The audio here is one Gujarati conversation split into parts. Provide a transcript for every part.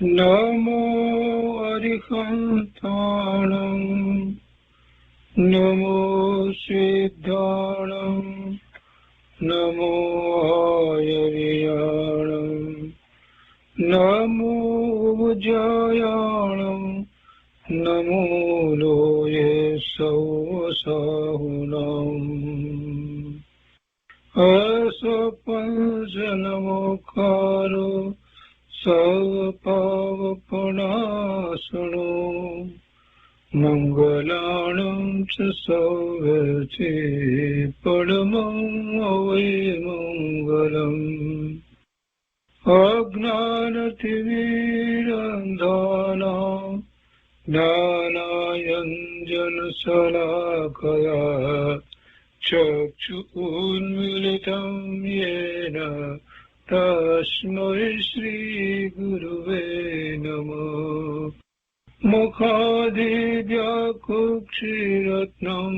નમો અરિહંતાણં નમો સિદ્ધાણં નમો આયર્યાણં નમો ઉજ્જયાણં નમો લોયે સૌસાહુનાં અસપંચનમોકારો સર્વપાવપનાશનો મંગલાણં ચ સૌવર્તે પરમં મંગલમ અજ્ઞાનતિમિરંધાનાં જ્ઞાનાંજનશલાકયા ચક્ષુન્મીલિतं येन તસ્મૈ શ્રીગુરુવે નમઃ મુખાદિવ્યાકુક્ષિરત્નં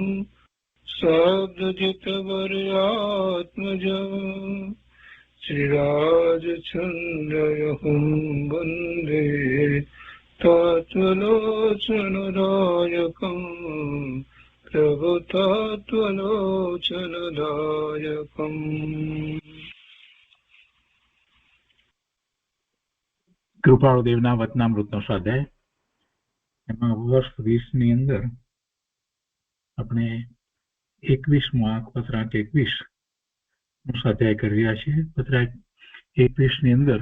શબ્દજિતવર્યાત્મજં શ્રીરાજચन्द्रयहुं વन्दે તત્વલોચનદાયકં પ્રભુતત્વલોચનદાયકં. કૃપાળુદેવના વચનામૃતનો સ્વાધ્યાય. એમાં વર્ષ 20 ની અંદર આપણે 21મો અંક પત્રાંક 21 નો સ્વાધ્યાય કરી રહ્યા છીએ. પત્રાંક 21 ની અંદર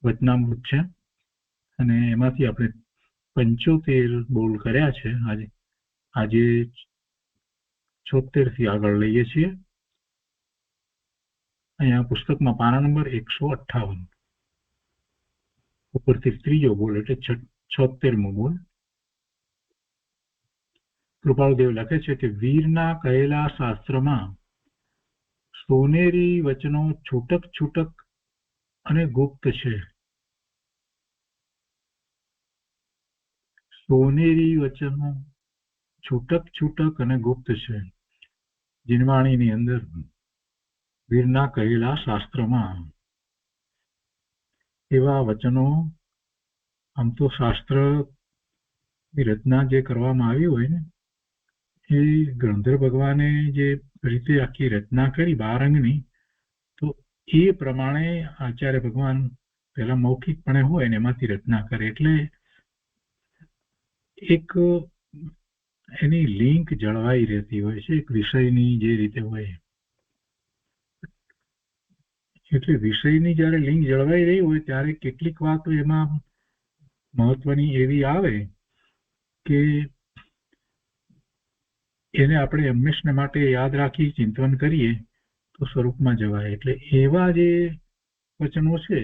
વચનામૃત છે અને એમાંથી આપણે 75 બોલ કર્યા છે. આજે 76 થી આગળ લઈએ છીએ. અહીંયા પુસ્તકમાં પાના નંબર 158 ઉપરથી ત્રીજો બોલ એટલે 76મો બોલ. કૃપાળુદેવ લખે છે કે વીરના કહેલા શાસ્ત્રમાં સોનેરી વચનો છૂટક છૂટક અને ગુપ્ત છે. સોનેરી વચનો છૂટક છૂટક અને ગુપ્ત છે. જીનવાણીની અંદર વીરના કહેલા શાસ્ત્રમાં એવા વચનો, આમ તો શાસ્ત્રની રચના જે કરવામાં આવી હોય ને એ ગંધર્વ ભગવાને જે રીતે આખી રચના કરી 12 અંગની, તો એ પ્રમાણે આચાર્ય ભગવાન પહેલા મૌખિકપણે હોય ને એમાંથી રચના કરે એટલે એક એની લિંક જળવાઈ રહેતી હોય છે એક વિષયની જે રીતે હોય. એટલે વિષયની જ્યારે લિંક જળવાઈ રહી હોય ત્યારે કેટલીક વાતો એમાં મહત્વની એવી આવે કે એને આપણે હંમેશા માટે યાદ રાખી ચિંતન કરીએ તો સ્વરૂપમાં જવાય. એટલે એવા જે વચનો છે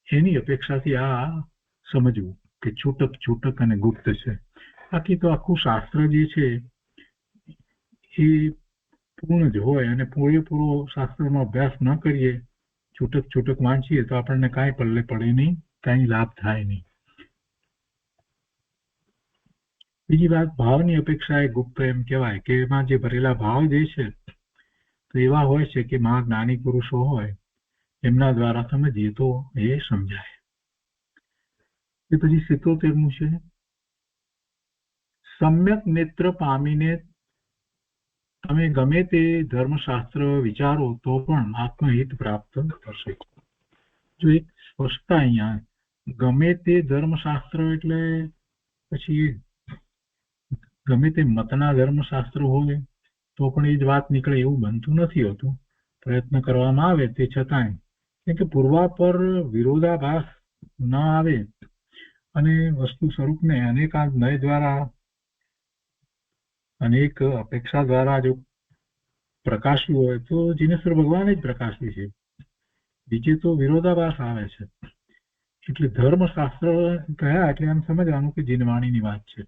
એની અપેક્ષાથી આ સમજવું કે છૂટક છૂટક અને ગુપ્ત છે. બાકી તો આખું શાસ્ત્ર જે છે એ પૂર્ણ જ હોય અને પૂરેપૂરો શાસ્ત્રનો અભ્યાસ ન કરીએ, છૂટક છૂટક વાંચીએ તો આપણને કાંઈ પલ્લે પડે નહીં, કાંઈ લાભ થાય નહીં. બીજી વાત, ભાવની અપેક્ષા એ ગુપ્ત એમ કહેવાય કે એમાં જે ભરેલા ભાવ જે છે તો એવા હોય છે કે મહા જ્ઞાની પુરુષો હોય એમના દ્વારા સમજીએ તો એ સમજાય. એ પછી 77મું છે, સમ્યક નેત્ર પામીને તમે ગમે તે ધર્મશાસ્ત્ર વિચારો તો પણ આત્મહિત પ્રાપ્ત થશે. જો એક સ્પષ્ટતા અહીંયા, ગમે તે ધર્મશાસ્ત્ર એટલે પછી ગમે તે મતના ધર્મશાસ્ત્ર હોય તો પણ એ જ વાત નીકળે એવું બનતું નથી હોતું. પ્રયત્ન કરવામાં આવે તે છતાંય, કેમ કે પૂર્વાપર વિરોધાભાસ ન આવે અને વસ્તુ સ્વરૂપને અનેકાંત નય દ્વારા અનેક અપેક્ષા દ્વારા જો પ્રકાશ્યું હોય તો જીનેશ્વર ભગવાને જ પ્રકાશ્યું છે. બીજે તો વિરોધાભાસ આવે છે. એટલે ધર્મશાસ્ત્ર કયા એટલે એમ સમજવાનું કે જીનવાણીની વાત છે.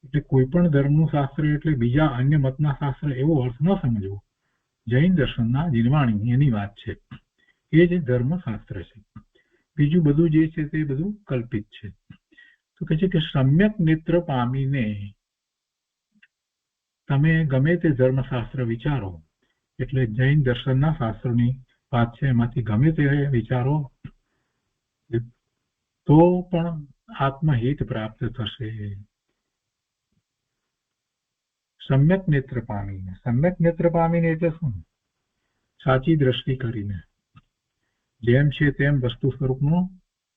એટલે કોઈ પણ ધર્મનું શાસ્ત્ર એટલે બીજા અન્ય મતના શાસ્ત્ર એવો અર્થ ન સમજવો. જૈન દર્શનના જીનવાણી એની વાત છે, એ જ ધર્મશાસ્ત્ર છે. બીજું બધું જે છે તે બધું કલ્પિત છે. તો કહે છે કે સમ્યક નેત્ર પામીને તમે ગમે તે ધર્મશાસ્ત્ર વિચારો, એટલે જૈન દર્શનના શાસ્ત્રોની વાત છે, એમાંથી ગમે તે વિચારો તો પણ આત્મહિત પ્રાપ્ત થશે. સમ્યક નેત્ર પામીને એટલે શું? સાચી દ્રષ્ટિ કરીને, જેમ છે તેમ વસ્તુ સ્વરૂપનો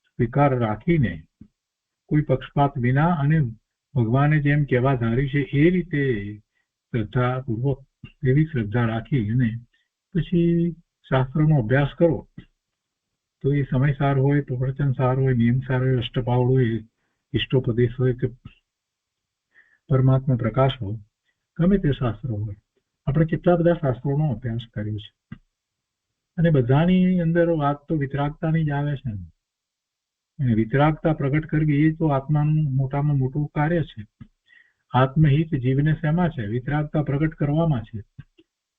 સ્વીકાર રાખીને, કોઈ પક્ષપાત વિના અને ભગવાને જેમ કહેવા ધાર્યું છે એ રીતે શ્રદ્ધાપૂર્વક એવી શ્રદ્ધા રાખી અને પછી શાસ્ત્રનો અભ્યાસ કરો. તો એ સમય સારો હોય, પ્રવચન સારું હોય, નિયમ સારો હોય, અષ્ટપાવડ હોય, ઇષ્ટોપદેશ હોય કે પરમાત્મા પ્રકાશ હોય, ગમે તે શાસ્ત્રો હોય. આપણે કેટલા બધા શાસ્ત્રોનો અભ્યાસ કર્યો છે અને બધાની અંદર વાત તો વિતરાગતાની જ આવે છે. અને વિતરાગતા પ્રગટ કરવી એ તો આત્માનું મોટામાં મોટું કાર્ય છે. આત્મહિત જીવને શેમાં છે? વિતરાગતા પ્રગટ કરવામાં છે.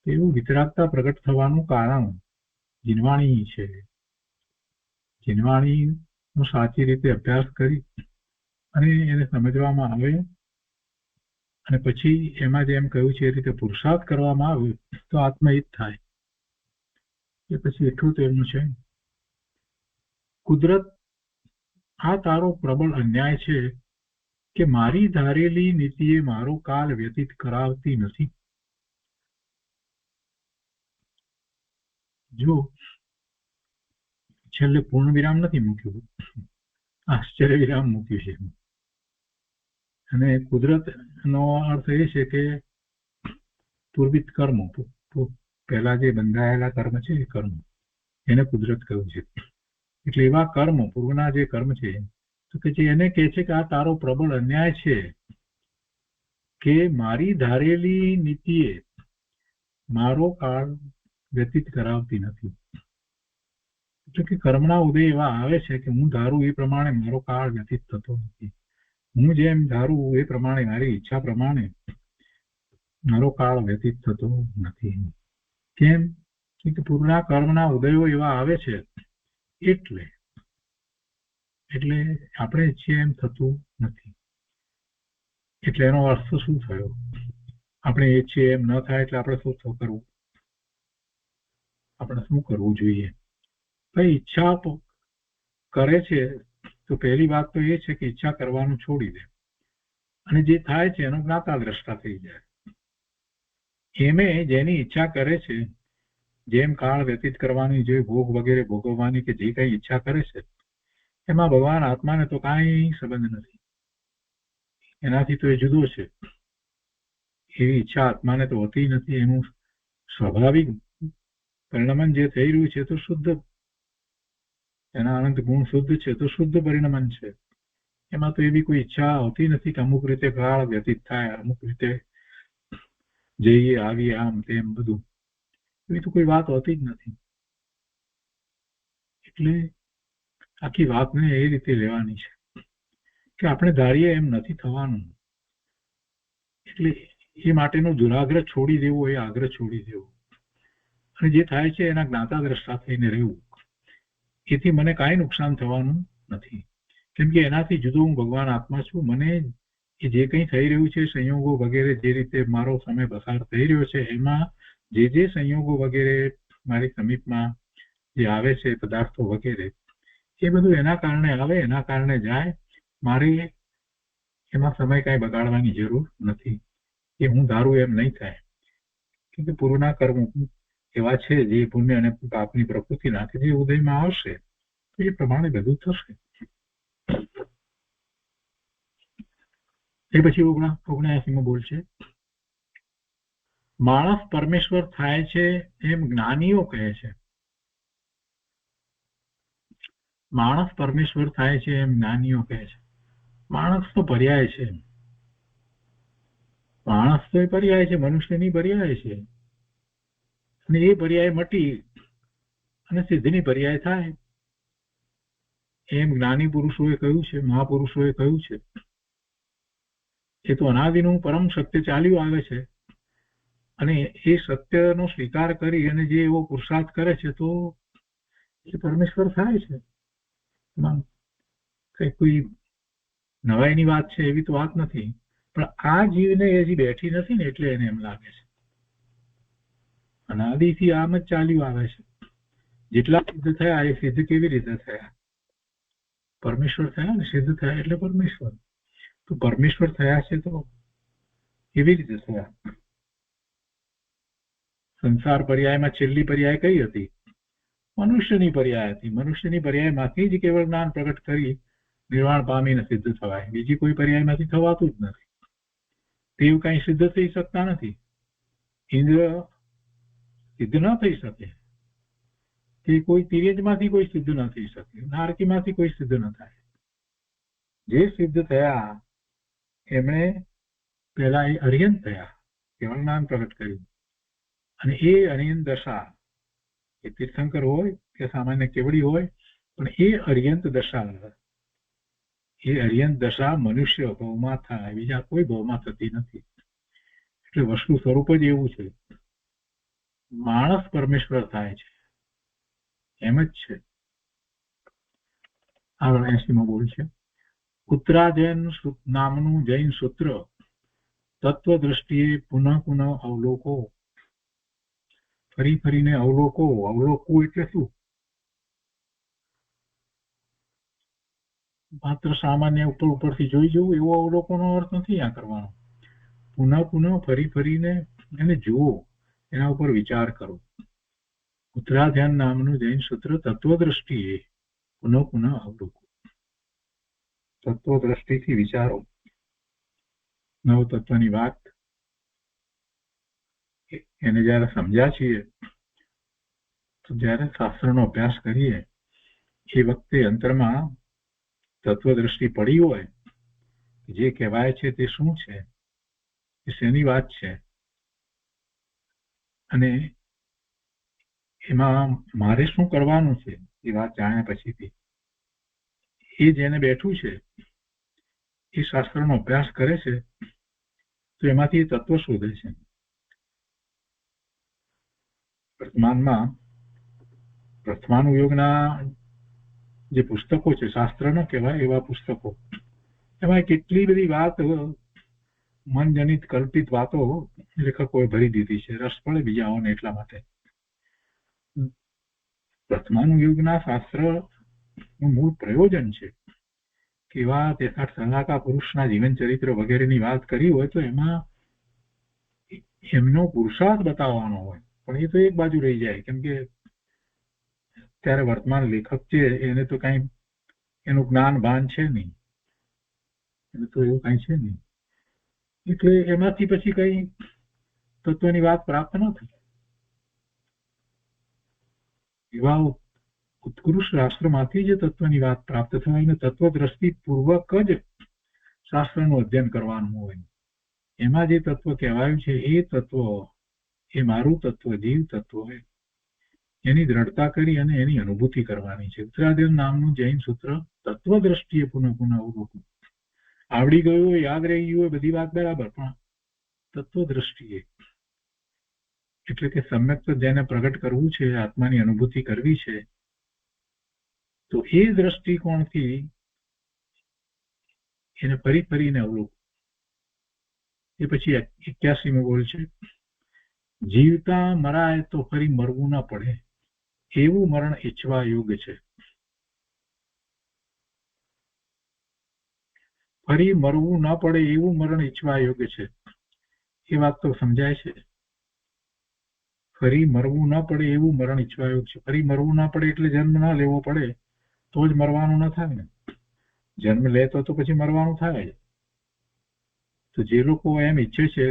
એવું વિતરાગતા પ્રગટ થવાનું કારણ જીનવાણી છે. જીનવાણીનો સાચી રીતે અભ્યાસ કરી અને એને સમજવામાં આવે અને પછી એમાં જેમ કહ્યું છે એ રીતે પુરુષાર્થ કરવામાં આવે તો આત્મહિત થાય. એ પછી એટલું તો એમનું છે, કુદરત આ તારો પ્રબળ અન્યાય છે કે મારી ધારેલી નીતિએ મારો કાળ વ્યતીત કરાવતી નથી. જો છેલ્લે પૂર્ણ વિરામ નથી મૂક્યું, આશ્ચર્ય વિરામ મૂક્યું છે. અને કુદરતનો અર્થ એ છે કે પૂર્વિત કર્મો, પહેલા જે બંધાયેલા કર્મ છે એ કર્મ, એને કુદરત કહ્યું છે. એટલે એવા કર્મ, પૂર્વના જે કર્મ છે, તો કે જે એને કહે છે કે આ તારો પ્રબળ અન્યાય છે કે મારી ધારેલી નીતિએ મારો કાળ વ્યતીત કરાવતી નથી. એટલે કે કર્મના ઉદય એવા આવે છે કે હું ધારું એ પ્રમાણે મારો કાળ વ્યતીત થતો નથી. હું જેમ ધારું એ પ્રમાણે, મારી ઈચ્છા પ્રમાણે મારો કાળ વ્યતીત થતો નથી. કેમ? કે પૂર્વના કર્મના ઉદયો એવા આવે છે એટલે આપણે ઈચ્છીએ એમ થતું નથી. એટલે એનો અર્થ શું થયો? આપણે ઈચ્છીએ એમ ન થાય એટલે આપણે શું કરવું? આપણે શું કરવું જોઈએ? ભાઈ ઈચ્છા કરે છે તો પહેલી વાત તો એ છે કે ઈચ્છા કરવાનું છોડી દે અને જે થાય છે એનો જ્ઞાતા દ્રષ્ટા થઈ જાય. એમે જેની ઈચ્છા કરે છે, જેમ કાળ વ્યતીત કરવાની, જે ભોગ વગેરે ભોગવવાની કે જે કઈ ઈચ્છા કરે છે, એમાં ભગવાન આત્માને તો કાંઈ સંબંધ નથી. એનાથી તો એ જુદો છે. એવી ઈચ્છા આત્માને તો હોતી નથી. એનું સ્વાભાવિક પરિણમન જે થઈ રહ્યું છે તો શુદ્ધ, એના અનંત ગુણ શુદ્ધ છે તો શુદ્ધ પરિણમન છે. એમાં તો એવી કોઈ ઈચ્છા હોતી નથી કે અમુક રીતે કાળ વ્યતીત થાય, અમુક રીતે જઈએ આવીએ આમ તેમ બધું, એવી તો કોઈ વાત હોતી જ નથી. એટલે આખી વાતને એ રીતે લેવાની છે કે આપણે ધારીએ એમ નથી થવાનું. એટલે એ માટેનો દુરાગ્રહ છોડી દેવો, એ આગ્રહ છોડી દેવો અને જે થાય છે એના જ્ઞાતા દ્રષ્ટા થઈને રહેવું. એથી મને કાંઈ નુકસાન થવાનું નથી, કેમ કે એનાથી જુદો હું ભગવાન આત્મા છું. મને એ જે કંઈ થઈ રહ્યું છે, સંયોગો વગેરે જે રીતે મારો સમય પસાર થઈ રહ્યો છે, એમાં જે સંયોગો વગેરે મારી સમીપમાં જે આવે છે પદાર્થો વગેરે, એ બધું એના કારણે આવે, એના કારણે જાય. મારે એમાં સમય કાંઈ બગાડવાની જરૂર નથી. એ હું ધારું એમ નહીં થાય, કેમ કે પૂર્વના કર્મ એવા છે જે પુણ્ય અને પાપની પ્રકૃતિ નાખે, જે ઉદયમાં આવશે તો એ પ્રમાણે બધું થશે. એ પછી 79માં બોલ છે, માણસ પરમેશ્વર થાય છે એમ જ્ઞાનીઓ કહે છે. માણસ પરમેશ્વર થાય છે એમ જ્ઞાનીઓ કહે છે. માણસ તો પર્યાય છે. માણસ તો એ પર્યાય છે, મનુષ્યની પર્યાય છે. અને એ પર્યાય મટી અને સિદ્ધની પર્યાય થાય એમ જ્ઞાની પુરુષોએ કહ્યું છે, મહાપુરુષોએ કહ્યું છે. એ તો અનાદિનું પરમ સત્ય ચાલ્યું આવે છે અને એ સત્યનો સ્વીકાર કરી અને જે એવો પુરુષાર્થ કરે છે તો એ પરમેશ્વર થાય છે. કઈ કોઈ નવાઈની વાત છે એવી તો વાત નથી, પણ આ જીવને હજી બેઠી નથી ને એટલે એને એમ લાગે છે. અનાદિથી આમ જ ચાલ્યું આવે છે. જેટલા સિદ્ધ થયા એ સિદ્ધ કેવી રીતે થયા? પરમેશ્વર થયા ને, સિદ્ધ થયા એટલે પરમેશ્વર. તો પરમેશ્વર થયા છે તો કેવી રીતે થયા? સંસાર પર્યાયમાં છેલ્લી પર્યાય કઈ હતી? મનુષ્યની પર્યાય હતી. મનુષ્યની પર્યાયમાંથી જ કેવળ જ્ઞાન પ્રગટ કરી નિર્વાણ પામીને સિદ્ધ થવાય. બીજી કોઈ પર્યાયમાંથી થવાતું જ નથી. તેવું કઈ સિદ્ધ થઈ શકતા નથી. ઇન્દ્ર સિદ્ધ ન થઈ શકે, કે કોઈ તિર્યજમાંથી કોઈ સિદ્ધ ન થઈ શકે, નારકીમાંથી કોઈ સિદ્ધ ન થાય. જે સિદ્ધ થયા એમણે પહેલા એ અર્યંત થયા, કેવળ જ્ઞાન પ્રગટ કર્યું. અને એ અર્યંત દશા, એ તીર્થંકર હોય કે સામાન્ય કેવડી હોય, પણ એ અર્યંત દશા, એ અર્યંત દશા મનુષ્ય ભવમાં થાય, બીજા કોઈ ભવમાં થતી નથી. એટલે વસ્તુ સ્વરૂપ જ એવું છે. માણસ પરમેશ્વર થાય છે એમ જ છે. આગળ 80મો બોલ છે. ઉત્તરાધ્યન નામનું જૈન સૂત્ર તત્વ દ્રષ્ટિએ પુનઃ પુનઃ અવલોકો. ફરી ફરીને અવલોકો. અવલોકવું એટલે શું? માત્ર સામાન્ય ઉપરથી જોઈ જવું એવો અવલોકનનો અર્થ નથી આ કરવાનો. પુનઃ પુનઃ ફરી ફરીને એને જુઓ, એના ઉપર વિચાર કરો. ઉત્તરાધ્યાન નામનું જૈન સૂત્ર તત્વ દ્રષ્ટિએ પુનઃ પુનઃ અવલોકો. તત્વ દ્રષ્ટિથી વિચારો. નવ તત્વની વાત એને જયારે સમજ્યા છીએ, તો જયારે શાસ્ત્રનો અભ્યાસ કરીએ એ વખતે અંતરમાં તત્વ દ્રષ્ટિ પડી હોય, જે કહેવાય છે તે શું છે, એ શેની વાત છે, અને એમાં મારે શું કરવાનું છે એ વાત જાણ્યા પછીથી એ જેને બેઠું છે એ શાસ્ત્રનો અભ્યાસ કરે છે, તો એમાંથી એ તત્વ શોધે છે. વર્તમાનમાં પ્રથમાનુયોગના જે પુસ્તકો છે, શાસ્ત્ર ન કહેવાય એવા પુસ્તકો, એમાં કેટલી બધી વાત, મનજનિત કલ્પિત વાતો લેખકોએ ભરી દીધી છે. રસ પડે બીજાઓને એટલા માટે. પ્રથમાનુયોગના શાસ્ત્રનું મૂળ પ્રયોજન છે કે એવા સલાહકા પુરુષના જીવન ચરિત્ર વગેરેની વાત કરી હોય તો એમાં એમનો પુરુષાર્થ બતાવવાનો હોય. પણ એ તો એક બાજુ રહી જાય, કેમ કે ત્યારે વર્તમાન લેખક છે એને તો કઈ એનું જ્ઞાન ભાન છે નહીં, એને તો એવું કઈ છે નહીં. એટલે એમાંથી પછી કઈ તત્વની વાત પ્રાપ્ત ન થઈ. એવા ઉત્કૃષ્ટ શાસ્ત્રમાંથી જ તત્વની વાત પ્રાપ્ત થાય, અને તત્વ દ્રષ્ટિ પૂર્વક જ શાસ્ત્રનું અધ્યયન કરવાનું હોય. એમાં જે તત્વ કહેવાયું છે એ તત્વ, એ મારું તત્વ, જીવ તત્વ હોય, એની દ્રઢતા કરી અને એની અનુભૂતિ કરવાની છે. ઉત્તરાધ્યાન નામનું જૈન સૂત્ર તત્વ દ્રષ્ટિએ પુનઃ પુનઃ અવલોકન. આવડી ગયું હોય, યાદ રહી ગયું હોય, બધી વાત બરાબર, પણ તત્વ દ્રષ્ટિએ, એટલે કે સમ્યક જેને પ્રગટ કરવું છે, આત્માની અનુભૂતિ કરવી છે, તો એ દ્રષ્ટિકોણથી એને ફરી ફરીને અવલોકન. એ પછી 81મો બોલ છે. જીવતા મરાય તો ફરી મરવું ન પડે એવું મરણ ઈચ્છવા યોગ્ય છે. ફરી મરવું ન પડે એવું મરણ ઈચ્છવા યોગ્ય છે. એ વાત તો સમજાય છે. ફરી મરવું ન પડે એવું મરણ ઈચ્છવા યોગ્ય છે. ફરી મરવું ના પડે એટલે જન્મ ના લેવો પડે તો જ મરવાનું ન થાય ને. જન્મ લે તો પછી મરવાનું થાય. તો જે લોકો એમ ઈચ્છે છે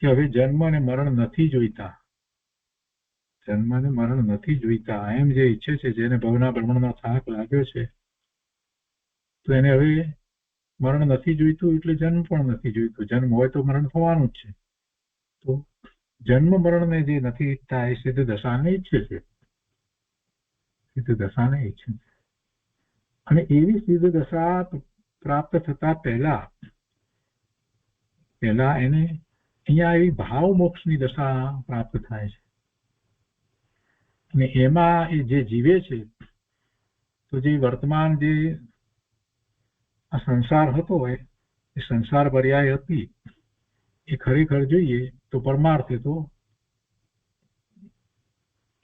કે હવે જન્મ અને મરણ નથી જોઈતા, જન્મ અને મરણ નથી જોઈતા, એમ જે ઈચ્છે છે, જેને ભવના ભ્રમણનો થાક લાગ્યો છે, તો એને હવે મરણ નથી જોઈતું એટલે જન્મ પણ નથી જોઈતું. જન્મ હોય તો મરણ થવાનું જ છે. તો જન્મ મરણને જે નથી ઈચ્છતા એ સિદ્ધ દશાને ઈચ્છે છે, સિદ્ધ દશાને ઈચ્છે છે. અને એવી સિદ્ધ દશા પ્રાપ્ત થતા પહેલા એને અહીંયા એવી ભાવ મોક્ષની દશા પ્રાપ્ત થાય છે. અને એમાં એ જે જીવે છે, તો જે વર્તમાન જે આ સંસાર હતો એ સંસાર પર્યાય હતી, એ ખરેખર જોઈએ તો પરમાર્થે તો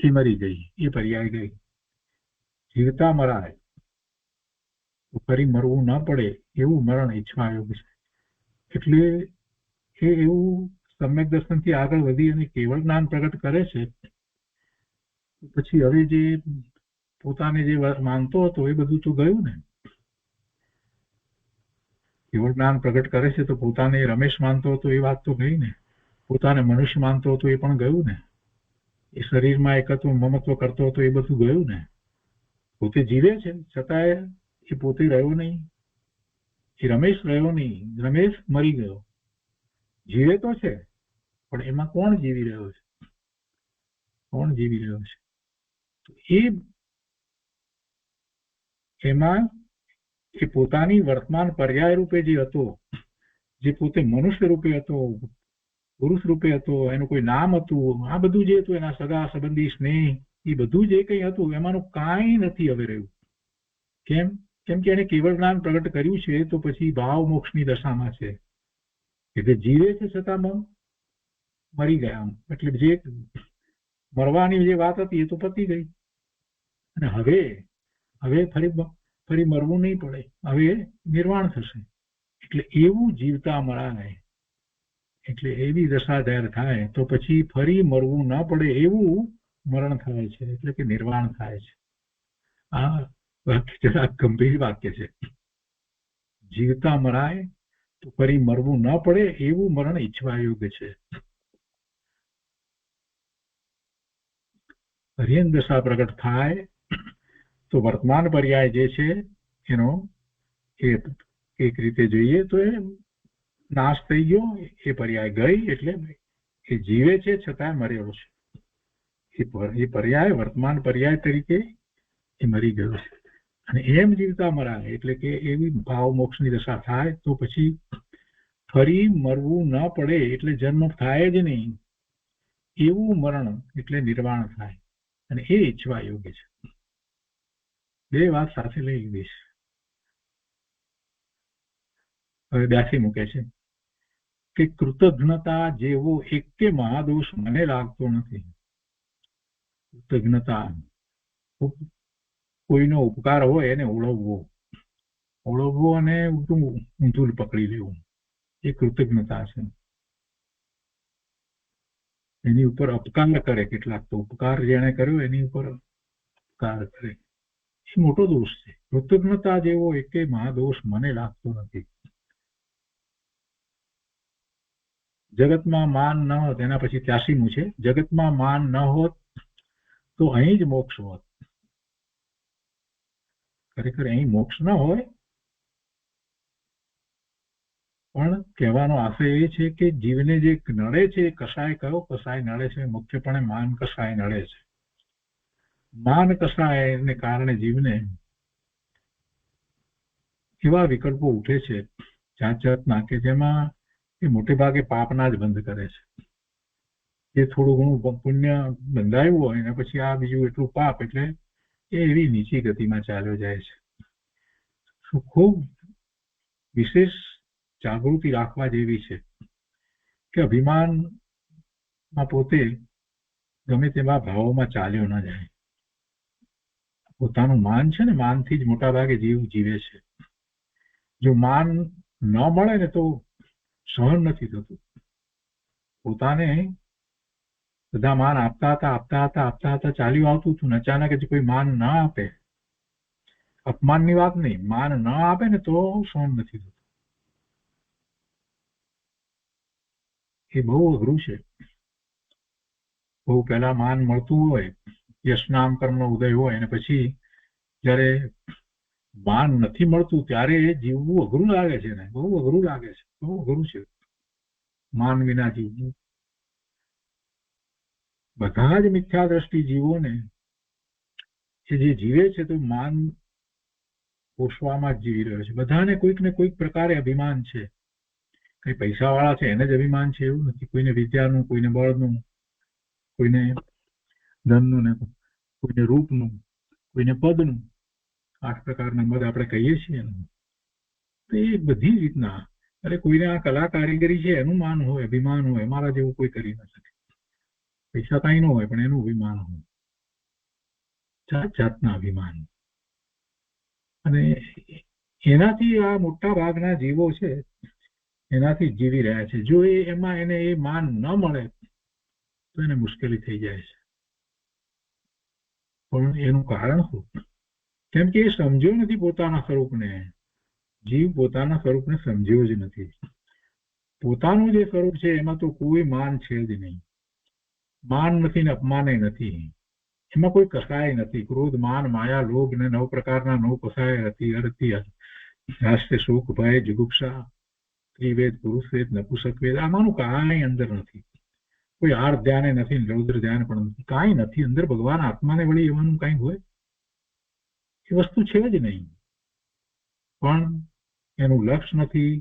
એ મરી ગઈ, એ પર્યાય ગઈ. જીવતા મરાય તો ફરી મરવું ન પડે એવું મરણ ઈચ્છવા યોગ છે. એટલે એ એવું સમ્યક દર્શનથી આગળ વધી અને કેવળ જ્ઞાન પ્રગટ કરે છે. પછી હવે જે પોતાને જે માનતો હતો એ બધું તો ગયું ને. કેવળ જ્ઞાન પ્રગટ કરે છે તો પોતાને રમેશ માનતો હતો એ વાત તો ગઈ ને. પોતાને મનુષ્ય માનતો હતો એ પણ ગયું ને. એ શરીરમાં એકત્વ મમત્વ કરતો હતો એ બધું ગયું ને. પોતે જીવે છે છતાંય એ પોતે રહ્યો નહીં. એ રમેશ રહ્યો નહીં. રમેશ મરી ગયો. જીવે તો છે પણ એમાં કોણ જીવી રહ્યો છે? કોણ જીવી રહ્યો છે? એમાં એ પોતાની વર્તમાન પર્યાય રૂપે જે હતો, જે પોતે મનુષ્ય રૂપે હતો, પુરુષ રૂપે હતો, એનું કોઈ નામ હતું, આ બધું જે હતું એના સગા સંબંધી સ્નેહ, એ બધું જે કંઈ હતું એમાંનું કાંઈ નથી હવે રહ્યું. કેમ? કેમ કે એને કેવળ જ્ઞાન પ્રગટ કર્યું છે તો પછી ભાવ મોક્ષની દશામાં છે. એટલે જીવે છે છતાં મરી ગયા. એટલે જે મરવાની જે વાત હતી એ તો પતી ગઈ. અને હવે ફરી મરવું નહીં પડે. હવે નિર્વાણ થશે. એટલે એવું જીવતા મરાય. એટલે એવી દશા જાહેર થાય તો પછી ફરી મરવું ન પડે એવું મરણ થાય છે. એટલે કે નિર્વાણ થાય છે. આ વાક્ય જરા ગંભીર વાક્ય છે. જીવતા મરાય તો ફરી મરવું ન પડે એવું મરણ ઈચ્છવા યોગ્ય છે. હરિયન દશા પ્રગટ થાય તો વર્તમાન પર્યાય જે છે એનો એક રીતે જોઈએ તો એ નાશ થઈ ગયો. એ પર્યાય ગઈ. એટલે એ જીવે છે છતાં મરેલો છે. એ પર્યાય વર્તમાન પર્યાય તરીકે એ મરી ગયો છે. અને એમ જીવતા મરાય એટલે કે એવી ભાવ મોક્ષની દશા થાય તો પછી ફરી મરવું ન પડે એટલે જન્મ થાય જ નહીં એવું મરણ એટલે નિર્વાણ થાય. અને એ ઈચ્છવા યોગ્ય છે. બે વાત સાથે લઈ લીધી છે. હવે 82 મૂકે છે કે કૃતજ્ઞતા જેવો એકે મહાદોષ મને લાગતો નથી. કૃતજ્ઞતા, કોઈનો ઉપકાર હોય એને ઓળવવો અને ઊંધું પકડી લેવું એ કૃતજ્ઞતા છે. એની ઉપર અપકાર કરે. કેટલાક તો ઉપકાર જેણે કર્યો એની ઉપર અપકાર કરે એ મોટો દોષ છે. કૃતજ્ઞતા જેવો એકે મહાદોષ મને લાગતો નથી. જગતમાં માન ન હોત, એના પછી 83મું છે, જગતમાં માન ન હોત તો અહીં જ મોક્ષ હોત. ખરેખર અહીં મોક્ષ ન હોય, પણ કહેવાનો આશય એ છે કે જીવને જે નડે છે કસાય કયો કસાય નડે છે? મુખ્યપણે માન કસાય નડે છે. માન કસાયને કારણે જીવને એવા વિકલ્પો ઉઠે છે જાત જાતના કે જેમાં એ મોટે ભાગે પાપના જ બંધ કરે છે. એ થોડું ઘણું પુણ્ય બંધાયું હોય અને પછી આ બીજું એટલું પાપ, એટલે એ એવી નીચી ગતિમાં ચાલ્યો જાય છે. ખૂબ વિશેષ જાગૃતિ રાખવા જેવી છે કે અભિમાનમાં પોતે ગમે તેવા ભાવોમાં ચાલ્યો ન જાય. પોતાનું માન છે ને, માનથી જ મોટા ભાગે જીવે છે. જો માન ન મળે ને તો સહન નથી થતું. પોતાને બધા માન આપતા હતા ચાલ્યું આવતું હતું. અચાનક જ કોઈ માન ના આપે, અપમાનની વાત નહીં, માન ન આપે ને તો સહન નથી થતું. એ બહુ અઘરું છે. બહુ પહેલા માન મળતું હોય, યશનામ કર્મનો ઉદય હોય, અને પછી જયારે માન નથી મળતું ત્યારે જીવવું અઘરું લાગે છે ને. બહુ અઘરું લાગે છે. બહુ અઘરું છે માન વિના જીવવું. બધા જ મિથ્યા દ્રષ્ટિ જીવોને કે જે જીવે છે તો માન પોષવામાં જ જીવી રહ્યો છે. બધાને કોઈક ને કોઈક પ્રકારે અભિમાન છે. કઈ પૈસા વાળા છે એને જ અભિમાન છે એવું નથી. કોઈને વિદ્યાનું, કોઈને બળનું, કોઈને ધનનું, ને કોઈને રૂપનું, કોઈને પદનું. 8 પ્રકારના મદ આપણે કહીએ છીએ. તો એ બધી રીતના, અરે કોઈને આ કલા કારીગરી છે એનું માન હોય, અભિમાન હોય, મારા જેવું કોઈ કરી ન શકે. પૈસા કાંઈ ન હોય પણ એનું અભિમાન હોય. જાત જાતના અભિમાન. અને એનાથી આ મોટા ભાગના જીવો છે એનાથી જીવી રહ્યા છે. જો એમાં એને એ માન ન મળે તો એને મુશ્કેલી થઈ જાય છે. પણ એનું કારણ શું? કેમ કે એ સમજ્યો નથી પોતાના સ્વરૂપને. જીવ પોતાના સ્વરૂપને સમજ્યો જ નથી. પોતાનું જે સ્વરૂપ છે એમાં તો કોઈ માન છે જ નહીં. માન નથી ને અપમાન નથી. એમાં કોઈ કસાય નથી. ક્રોધ, માન, માયા, લોભ ને 9 પ્રકારના 9 કસાય હતી. અરતી, હાસ્ય, સુખ, ભય, જુગુપ્સા, ત્રિવેદ, પુરુષવેદ, નપુસકવેદ, આમાંનું કાંઈ અંદર નથી. કોઈ આર્થ ધ્યાને નથી, રૌદ્ર ધ્યાન પણ નથી. કાંઈ નથી અંદર. ભગવાન આત્માને વળી એવાનું કાંઈ હોય? એ વસ્તુ છે જ નહીં. પણ એનું લક્ષ નથી.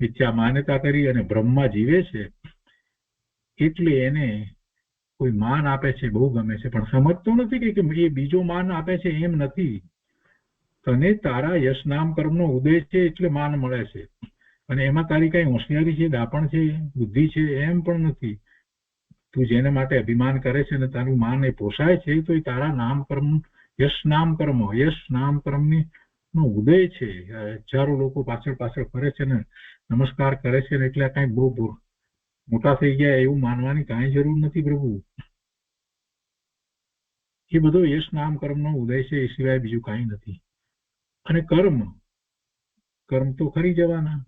મિથ્યા માન્યતા કરી અને બ્રહ્મમાં જીવે છે એટલે એને કોઈ માન આપે છે, બહુ ગમે છે, પણ સમજતો નથી કે એ બીજો માન આપે છે એમ નથી. તને તારા યશ નામ કર્મનો ઉદય છે એટલે માન મળે છે, અને એમાં તારી કઈ હોશિયારી છે, દાપણ છે, બુદ્ધિ છે એમ પણ નથી. તું જેને માટે અભિમાન કરે છે ને તારું માન એ પોસાય છે તો એ તારા નામ કર્મ, યશ નામ કર્મની નો ઉદય છે. હજારો લોકો પાછળ પાછળ ફરે છે ને નમસ્કાર કરે છે ને એટલે કઈ બહુ મોટા થઈ ગયા એવું માનવાની કાંઈ જરૂર નથી પ્રભુ. એ બધો યશ નામ કર્મનો ઉદય છે, એ સિવાય બીજું કાંઈ નથી. અને કર્મ તો ખરી જવાના.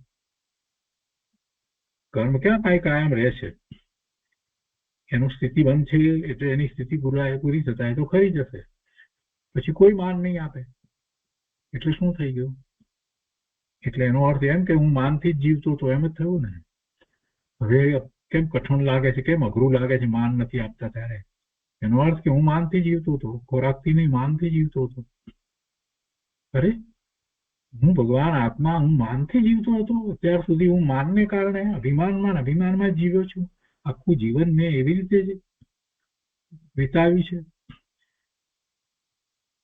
કર્મ ક્યાં કાંઈ કાયમ રહે છે? એનું સ્થિતિ બંધ છે એટલે એની સ્થિતિ પૂરી થતા તો ખરી જશે. પછી કોઈ માન નહીં આપે એટલે શું થઈ ગયું? એટલે એનો અર્થ એમ કે હું માનથી જ જીવતો હતો એમ જ થયું ને. હવે કેમ કઠણ લાગે છે, કેમ અઘરું લાગે છે માન નથી આપતા ત્યારે? એનો અર્થ કે હું માનથી જીવતો હતો, ખોરાકથી નહીં, માનથી જીવતો હતો. અરે હું ભગવાન આત્મા, હું માનથી જીવતો હતો. અત્યાર સુધી હું માનને કારણે અભિમાનમાં જીવ્યો છું. આખું જીવન મેં એવી રીતે જ વિતાવ્યું છે.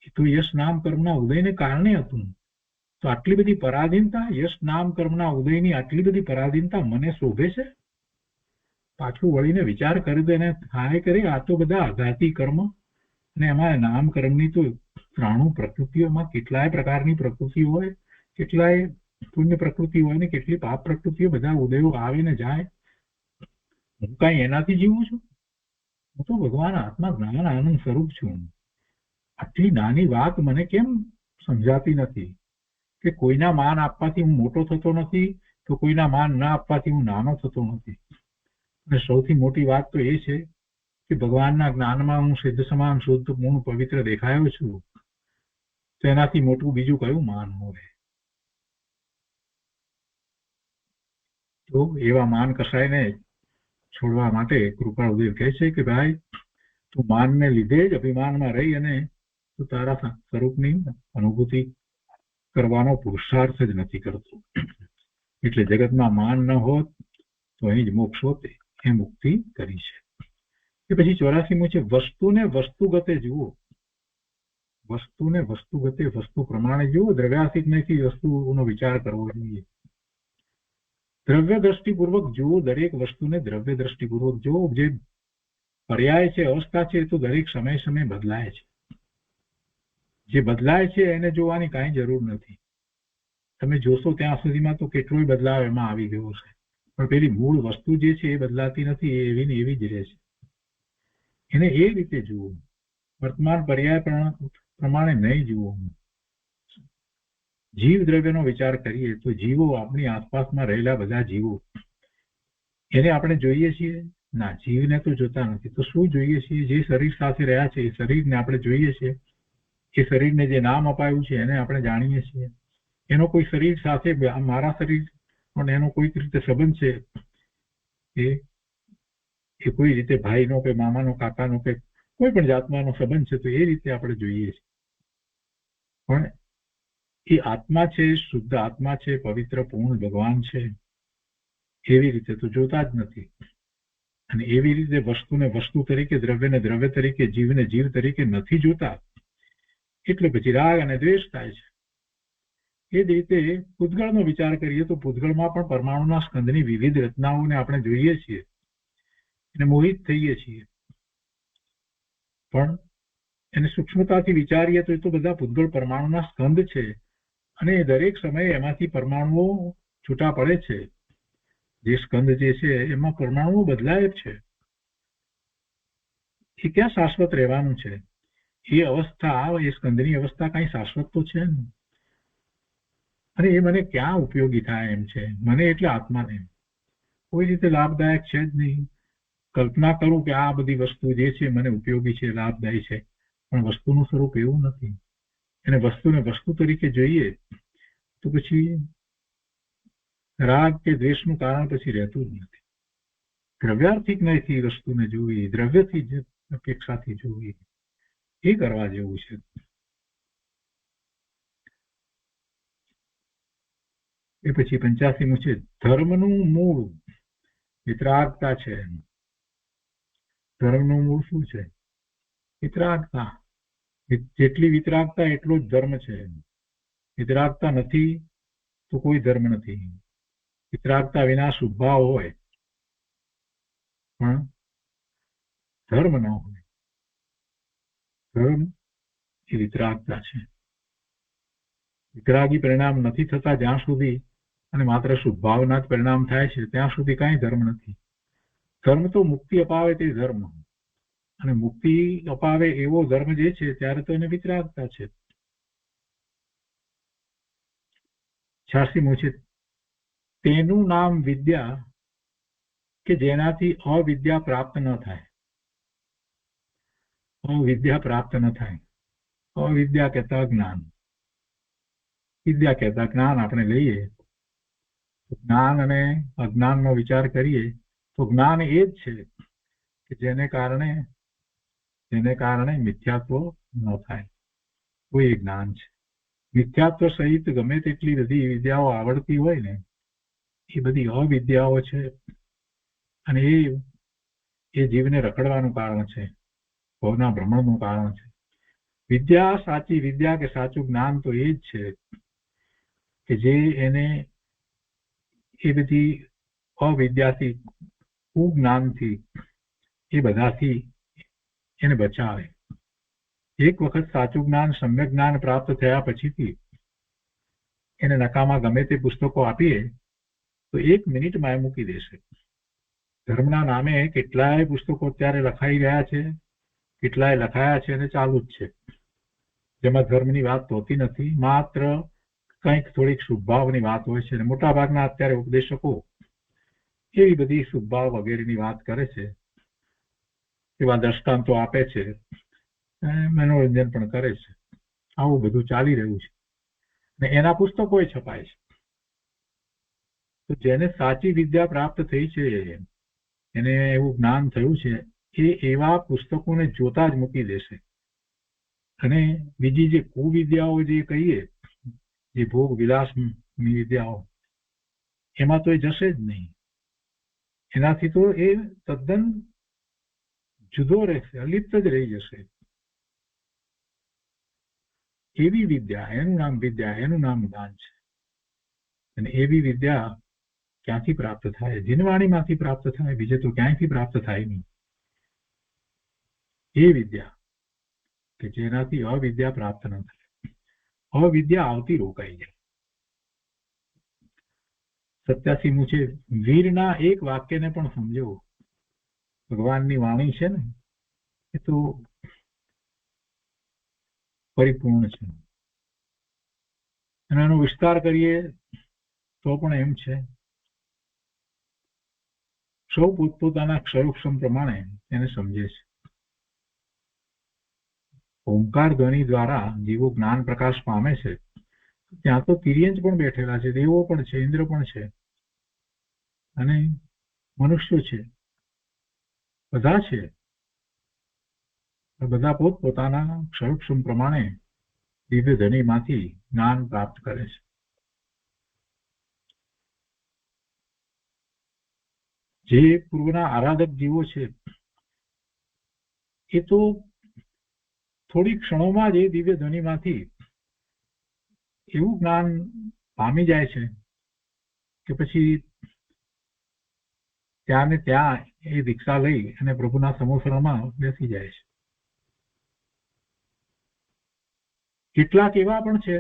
એ તો યશ નામ કર્મના ઉદયને કારણે હતું. તો આટલી બધી પરાધીનતા, યશ નામ કર્મના ઉદયની આટલી બધી પરાધીનતા મને શોભે છે? પાછું વળીને વિચાર કરી દે ને થાય કરે આ તો બધા આઘાતી કર્મ, અને એમાં નામ કર્મની તો 93 પ્રકૃતિઓમાં કેટલાય પ્રકારની પ્રકૃતિ હોય, કેટલાય પુણ્ય પ્રકૃતિ હોય ને કેટલી પાપ પ્રકૃતિઓ, બધા ઉદયો આવે ને જાય. હું કાંઈ એનાથી જીવું છું? હું તો ભગવાન આત્મા જ્ઞાન આનંદ સ્વરૂપ છું. આટલી નાની વાત મને કેમ સમજાતી નથી કે કોઈના માન આપવાથી હું મોટો થતો નથી, તો કોઈના માન ના આપવાથી હું નાનો થતો નથી. અને સૌથી મોટી વાત તો એ છે કે ભગવાનના જ્ઞાનમાં હું સિદ્ધ સમાન શુદ્ધ પૂર્ણ પવિત્ર દેખાયો છું. તેનાથી મોટું બીજું કયું માન હોય? તો એવા માન કસાયને છોડવા માટે કૃપાળુદેવ કહે છે કે ભાઈ તું માનને લીધે જ અભિમાનમાં રહી અને તું તારા સ્વરૂપની અનુભૂતિ કરવાનો પુરુષાર્થ જ નથી કરતો. એટલે જગતમાં માન ન હોત તો અહીં જ મોક્ષ હોત. એ મુક્તિ કરી છે. એ પછી 84મું છે વસ્તુને વસ્તુગતે જુઓ. વસ્તુને વસ્તુગતે, વસ્તુ પ્રમાણે જુઓ. દ્રવ્યાતીત નથી વસ્તુનો વિચાર કરવો જોઈએ. દ્રવ્ય દ્રષ્ટિપૂર્વક જુઓ. દરેક વસ્તુને દ્રવ્ય દ્રષ્ટિપૂર્વક જુઓ. જે પર્યાય છે, અવસ્થા છે, તો દરેક સમય બદલાય છે. જે બદલાય છે એને જોવાની કાંઈ જરૂર નથી. તમે જોશો ત્યાં સુધીમાં તો કેટલોય બદલાવ એમાં આવી ગયો છે, પણ પેલી મૂળ વસ્તુ જે છે એ બદલાતી નથી. એ એવી ને એવી જ રહે છે. એને એ રીતે જુઓ. વર્તમાન પર્યાય પ્રમાણે નહીં જુઓ. જીવ દ્રવ્યનો વિચાર કરીએ તો જીવો, આપણી આસપાસમાં રહેલા બધા જીવો, એને આપણે જોઈએ છીએ? ના, જીવને તો જોતા નથી. તો શું જોઈએ છીએ? જે શરીર સાથે રહ્યા છે એ શરીરને આપણે જોઈએ છીએ. એ શરીરને જે નામ અપાયું છે એને આપણે જાણીએ છીએ. એનો કોઈ શરીર સાથે, મારા શરીર અને એનો કોઈક રીતે સંબંધ છે, એ કોઈ રીતે ભાઈનો કે મામાનો, કાકાનો કે કોઈ પણ જાતમાંનો સંબંધ છે, તો એ રીતે આપણે જોઈએ છીએ. પણ એ આત્મા છે, શુદ્ધ આત્મા છે, પવિત્ર પૂર્ણ ભગવાન છે, એવી રીતે તો જોતા જ નથી. અને એવી રીતે વસ્તુને વસ્તુ તરીકે, દ્રવ્યને દ્રવ્ય તરીકે, જીવને જીવ તરીકે નથી જોતા. એટલે પછી રાગ અને દ્વેષ થાય છે. એ જ રીતે પૂતગળનો વિચાર કરીએ તો પૂતગળમાં પણ પરમાણુના સ્કંદની વિવિધ રચનાઓને આપણે જોઈએ છીએ અને મોહિત થઈએ છીએ. પણ એને સૂક્ષ્મતાથી વિચારીએ તો એ તો બધા પૂતગળ પરમાણુના સ્કંદ છે. અને દરેક સમયે એમાંથી પરમાણુઓ છૂટા પડે છે. જે સ્કંદ જે છે એમાં પરમાણુઓ બદલાય જ છે. એ ક્યાં શાશ્વત રહેવાનું છે? એ અવસ્થા, એ સ્કંદની અવસ્થા કઈ શાશ્વત તો છે ને. અને એ મને ક્યાં ઉપયોગી થાય એમ છે? મને એટલે આત્માને કોઈ રીતે લાભદાયક છે જ નહીં. કલ્પના કરું કે આ બધી વસ્તુ જે છે મને ઉપયોગી છે, લાભદાયી છે, પણ વસ્તુનું સ્વરૂપ એવું નથી. અને વસ્તુને વસ્તુ તરીકે જોઈએ તો પછી રાગ કે દ્વેષનું કારણ પછી રહેતું જ નથી. દ્રવ્યાર્થિક નથી વસ્તુને જોવી, દ્રવ્યથી જ અપેક્ષાથી જોવી, એ કરવા જેવું છે. એ પછી 85મું છે, ધર્મનું મૂળ વિતરાગતા છે. ધર્મનું મૂળ શું છે? વિતરાગતા. જેટલી વિતરાગતા એટલો જ ધર્મ છે. વિતરાગતા નથી તો કોઈ ધર્મ નથી. વિતરાગતા વિના શુભભાવ હોય પણ ધર્મ ન હોય. ધર્મ એ વિતરાગતા છે. વિતરાગી પરિણામ નથી થતા જ્યાં સુધી, અને માત્ર શુભભાવના જ પરિણામ થાય છે ત્યાં સુધી કાંઈ ધર્મ નથી. ધર્મ તો મુક્તિ અપાવે તે ધર્મ, અને મુક્તિ અપાવે એવો ધર્મ જે છે ત્યારે તો એને વિતરાગતા છે. 86મું છે, તેનું નામ વિદ્યા કે જેનાથી અવિદ્યા પ્રાપ્ત ન થાય. અવિદ્યા પ્રાપ્ત ન થાય. અવિદ્યા કહેતા જ્ઞાન, વિદ્યા કહેતા જ્ઞાન આપણે લઈએ. જ્ઞાન અને અજ્ઞાનનો વિચાર કરીએ તો જ્ઞાન એ જ છે કે જેને કારણે મિથ્યાત્વ ન થાય. કોઈ જ્ઞાન છે. મિથ્યાત્વ સહિત ગમે તેટલી બધી વિદ્યાઓ આવડતી હોય ને, એ બધી અવિદ્યાઓ છે, અને એ જીવને રખડવાનું કારણ છે, ભવના ભ્રમણનું કારણ છે. વિદ્યા, સાચી વિદ્યા કે સાચું જ્ઞાન તો એ જ છે કે જે એને એ બધી અવિદ્યાથી, કુજ્ઞાનથી, એ બધાથી એને બચાવે. એક વખત સાચું જ્ઞાન, સમ્યક જ્ઞાન પ્રાપ્ત થયા પછીથી એને નકામા ગમે તે પુસ્તકો આપીએ તો 1 મિનિટમાં એ મૂકી દેશે. ધર્મના નામે કેટલાય પુસ્તકો અત્યારે લખાઈ ગયા છે, કેટલાય લખાયા છે અને ચાલુ જ છે, જેમાં ધર્મની વાત હોતી નથી, માત્ર કંઈક થોડીક શુભભાવની વાત હોય છે. અને મોટા ભાગના અત્યારે ઉપદેશકો એવી બધી શુભભાવ વગેરેની વાત કરે છે, એવા દ્રષ્ટાંતો આપે છે, મનોરંજન પણ કરે છે. આવું બધું ચાલી રહ્યું છે, અને એના પુસ્તકો છપાય છે. તો જેને સાચી વિદ્યા પ્રાપ્ત થઈ છે, એને એવું જ્ઞાન થયું છે, એ એવા પુસ્તકોને જોતા જ મૂકી દેશે. અને બીજી જે કુવિદ્યાઓ જે કહીએ, જે ભોગ વિલાસની વિદ્યાઓ, એમાં તો એ જશે જ નહીં. એનાથી તો એ તદ્દન જુદો રહેશે, અલિપ્ત જ રહી જશે. એવી વિદ્યા, એનું નામ વિદ્યા, એનું નામ જ્ઞાન છે. અને એવી વિદ્યા ક્યાંથી પ્રાપ્ત થાય? જીનવાણીમાંથી પ્રાપ્ત થાય, બીજે તો ક્યાંયથી પ્રાપ્ત થાય નહીં. એ વિદ્યા કે જેનાથી અવિદ્યા પ્રાપ્ત ન થાય. અવિદ્યા આવતી રોકાઈ જાય. 87મું છે, વીરના એક વાક્યને પણ સમજો. ભગવાનની વાણી છે ને, એ તો પરિપૂર્ણ છે. અને એનો વિસ્તાર કરીએ તો પણ એમ છે. સૌ પોતપોતાના ક્ષરુક્ષમ પ્રમાણે એને સમજે છે. ઓમકાર ધ્વનિ દ્વારા જીવો જ્ઞાન પ્રકાશ પામે છે. ત્યાં તો તિર્યંજ પણ બેઠેલા છે, દેવો પણ છે, ઇન્દ્ર પણ છે, અને મનુષ્યો છે, બધા છે. બધા પોતપોતાના ક્ષરુક્ષમ પ્રમાણે દિવ્ય ધ્વનિમાંથી જ્ઞાન પ્રાપ્ત કરે છે. જે પૂર્વના આરાધક જીવો છે એ તો થોડી ક્ષણોમાં જ એ દિવ્ય ધ્વનિમાંથી એવું જ્ઞાન પામી જાય છે કે પછી ત્યાં ને ત્યાં એ દીક્ષા લઈ અને પ્રભુના સમોસરમાં બેસી જાય છે. કેટલાક એવા પણ છે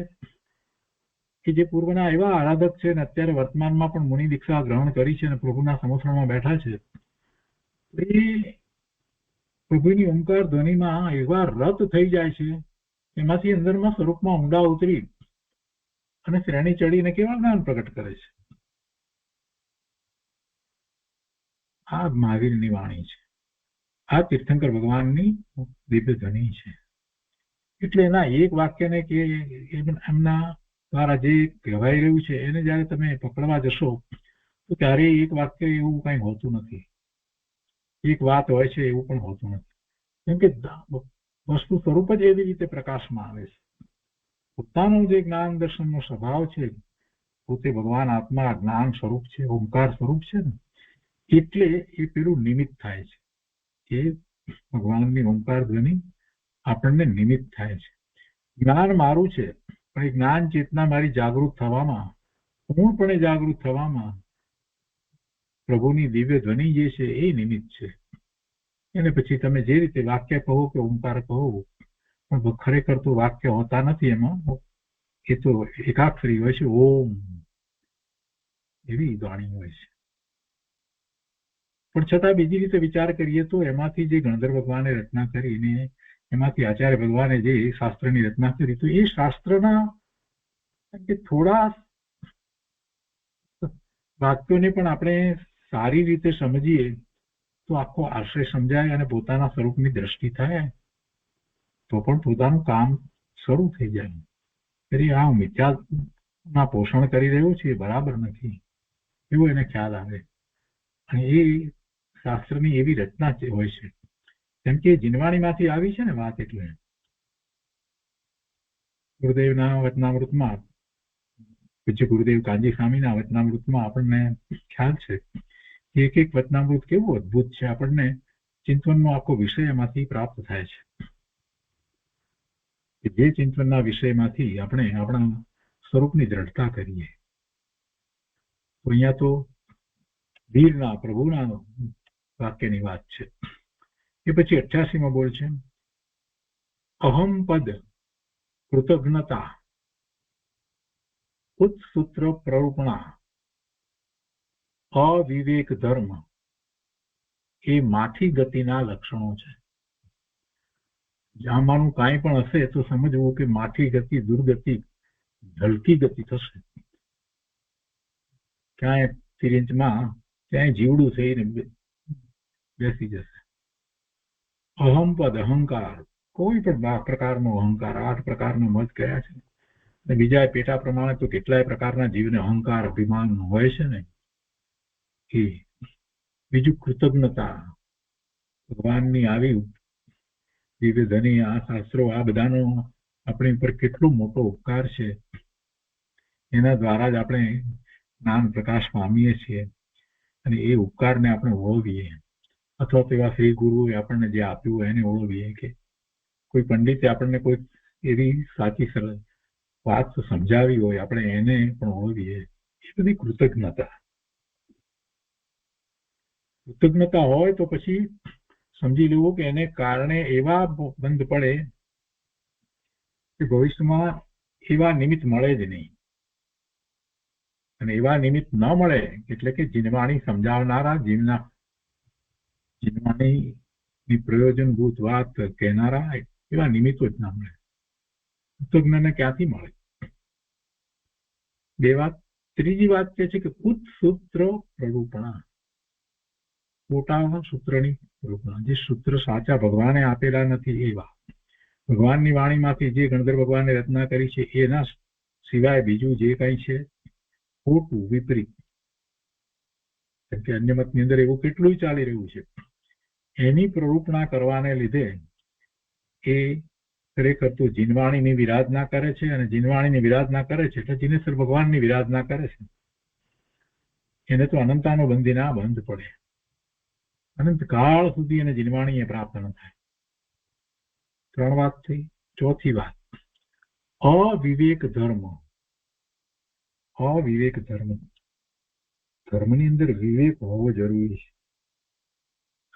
કે જે પૂર્વના એવા આરાધક છે ને અત્યારે વર્તમાનમાં પણ મુનિ દીક્ષા ગ્રહણ કરી છે અને પ્રભુના સમક્ષમાં બેઠા છે, એ પ્રભુની ઓમકાર ધ્વનિમાં એવા રત થઈ જાય છે, એમાંથી અંદરમાં સ્વરૂપમાં ઊંડા ઉતરી અને શ્રેણી ચડીને કેવા જ્ઞાન પ્રગટ કરે છે. આ મહાવીરની વાણી છે, આ તીર્થંકર ભગવાનની દિવ્ય ધ્વનિ છે. એટલે એના એક વાક્યને કે એમના દ્વારા જે કહેવાઈ રહ્યું છે એને જયારે તમે પકડવા જશો તો ત્યારે એક વાક્ય એવું કઈ હોતું નથી, એક વાત હોય છે એવું પણ હોતું નથી. કેમ કે વસ્તુ સ્વરૂપ જ એવી રીતે પ્રકાશમાં આવે છે. પોતાનું જે જ્ઞાન દર્શનનો સ્વભાવ છે, પોતે ભગવાન આત્મા જ્ઞાન સ્વરૂપ છે, ઓમકાર સ્વરૂપ છે ને, એટલે એ પેલું નિમિત્ત થાય છે. એ ભગવાનની ઓમકાર ધ્વનિ આપણને નિમિત્ત થાય છે. જ્ઞાન મારું છે, પણ એ જ્ઞાન ચેતના મારી જાગૃત થવામાં, પૂર્ણપણે જાગૃત થવામાં પ્રભુની દિવ્ય ધ્વનિ જે છે એ નિમિત્ત છે. એને પછી તમે જે રીતે વાક્ય કહો કે ઓમકાર કહો, પણ ખરેખર તો વાક્ય હોતા નથી એમાં, એ તો એકાક્ષરી હોય છે, ઓમ એવી વાણી હોય છે. પણ છતાં બીજી રીતે વિચાર કરીએ તો એમાંથી જે ગણધર ભગવાને રચના કરીને, એમાંથી આચાર્ય ભગવાને જે શાસ્ત્રની રચના કરી, તો એ શાસ્ત્રના થોડા વાક્યોને પણ આપણે સારી રીતે સમજીએ તો આખો આશય સમજાય અને પોતાના સ્વરૂપની દ્રષ્ટિ થાય તો પણ પોતાનું કામ શરૂ થઈ જાય. એટલે આ મિથ્યાના પોષણ કરી રહ્યો છે એ બરાબર નથી એવો એને ખ્યાલ આવે. અને એ શાસ્ત્રની એવી રચના હોય છે, કેમ કે જીનવાણીમાંથી આવી છે ને વાત. એટલે ગુરુદેવના વચનામૃતમાં, પૂજ્ય ગુરુદેવ કાનજી સ્વામીના વચનામૃતમાં આપણને ખ્યાલ છે કે એક એક વચનામૃત કેવું અદભુત છે. આપણને ચિંતનનો આખો વિષય એમાંથી પ્રાપ્ત થાય છે. જે ચિંતનના વિષયમાંથી આપણે આપણા સ્વરૂપની દ્રઢતા કરીએ. તો અહીંયા તો વીરના પ્રભુના વાક્યની વાત છે. એ પછી 88માં બોલ છે, અહમ પદ કૃતજ્ઞતા ઉત્સૂત્ર પ્રરૂપણા અવિવેક ધર્મ એ માઠી ગતિના લક્ષણો છે. આમાંનું કાંઈ પણ હશે તો સમજવું કે માઠી ગતિ, દુર્ગતિ, ઢલકી ગતિ થશે. ક્યાંય તિરિંચમાં ક્યાંય જીવડું થઈને બેસી જશે. અહમપદ અહંકાર, કોઈ પણ પ્રકારનો અહંકાર, 8 પ્રકારના મત કયા છે. અને બીજા પેટા પ્રમાણે તો કેટલાય પ્રકારના જીવને અહંકાર, અભિમાન હોય છે ને. એ બીજું કૃતજ્ઞતા, ભગવાનની આવી દિવ્ય ધ્વનિ, આ શાસ્ત્રો, આ બધાનો આપણી ઉપર કેટલો મોટો ઉપકાર છે. એના દ્વારા જ આપણે જ્ઞાન પ્રકાશ પામીએ છીએ અને એ ઉપકારને આપણે ઓળવીએ, અથવા તો એવા શ્રી ગુરુએ આપણને જે આપ્યું એને ઓળવીએ, કે કોઈ પંડિતે આપણને કોઈ એવી સાચી સરળ વાત સમજાવી હોય, આપણે એને પણ ઓળવીએ. એ બધી કૃતજ્ઞતા હોય તો પછી સમજી લેવું કે એને કારણે એવા બંધ પડે કે ભવિષ્યમાં એવા નિમિત્ત મળે જ નહીં. અને એવા નિમિત્ત ન મળે એટલે કે જીનવાણી સમજાવનારા, જીનવાણીની પ્રયોજનભૂત વાત કહેનારા એવા નિમિત્તો જ ના મળે. કૃતજ્ઞને ક્યાંથી મળે? બે વાત. ત્રીજી વાત તે છે કે ઉત્સૂત્ર પ્રરૂપણા, પોતાના સૂત્રની પ્રરૂપણા. જે સૂત્ર સાચા ભગવાને આપેલા નથી એવા, ભગવાનની વાણીમાંથી જે ગણધર ભગવાને રચના કરી છે એના સિવાય બીજું જે કંઈ છે ખોટું, વિપરીત. કેમ કે અન્ય મતની અંદર એવું કેટલું ચાલી રહ્યું છે. એની પ્રરૂપણા કરવાને લીધે એ ખરેખર તો જીનવાણીની વિરાધના કરે છે, અને જીનવાણીની વિરાધના કરે છે એટલે જીનેશ્વર ભગવાનની વિરાધના કરે છે. એને તો અનંતાનો બંધીના બંધ પડે, અનંત કાળ સુધી એને જીનવાણી એ પ્રાપ્ત ન થાય. 3 વાત થઈ. ચોથી વાત, અવિવેક ધર્મ. અવિવેક ધર્મ, ધર્મની અંદર વિવેક હોવો જરૂરી છે.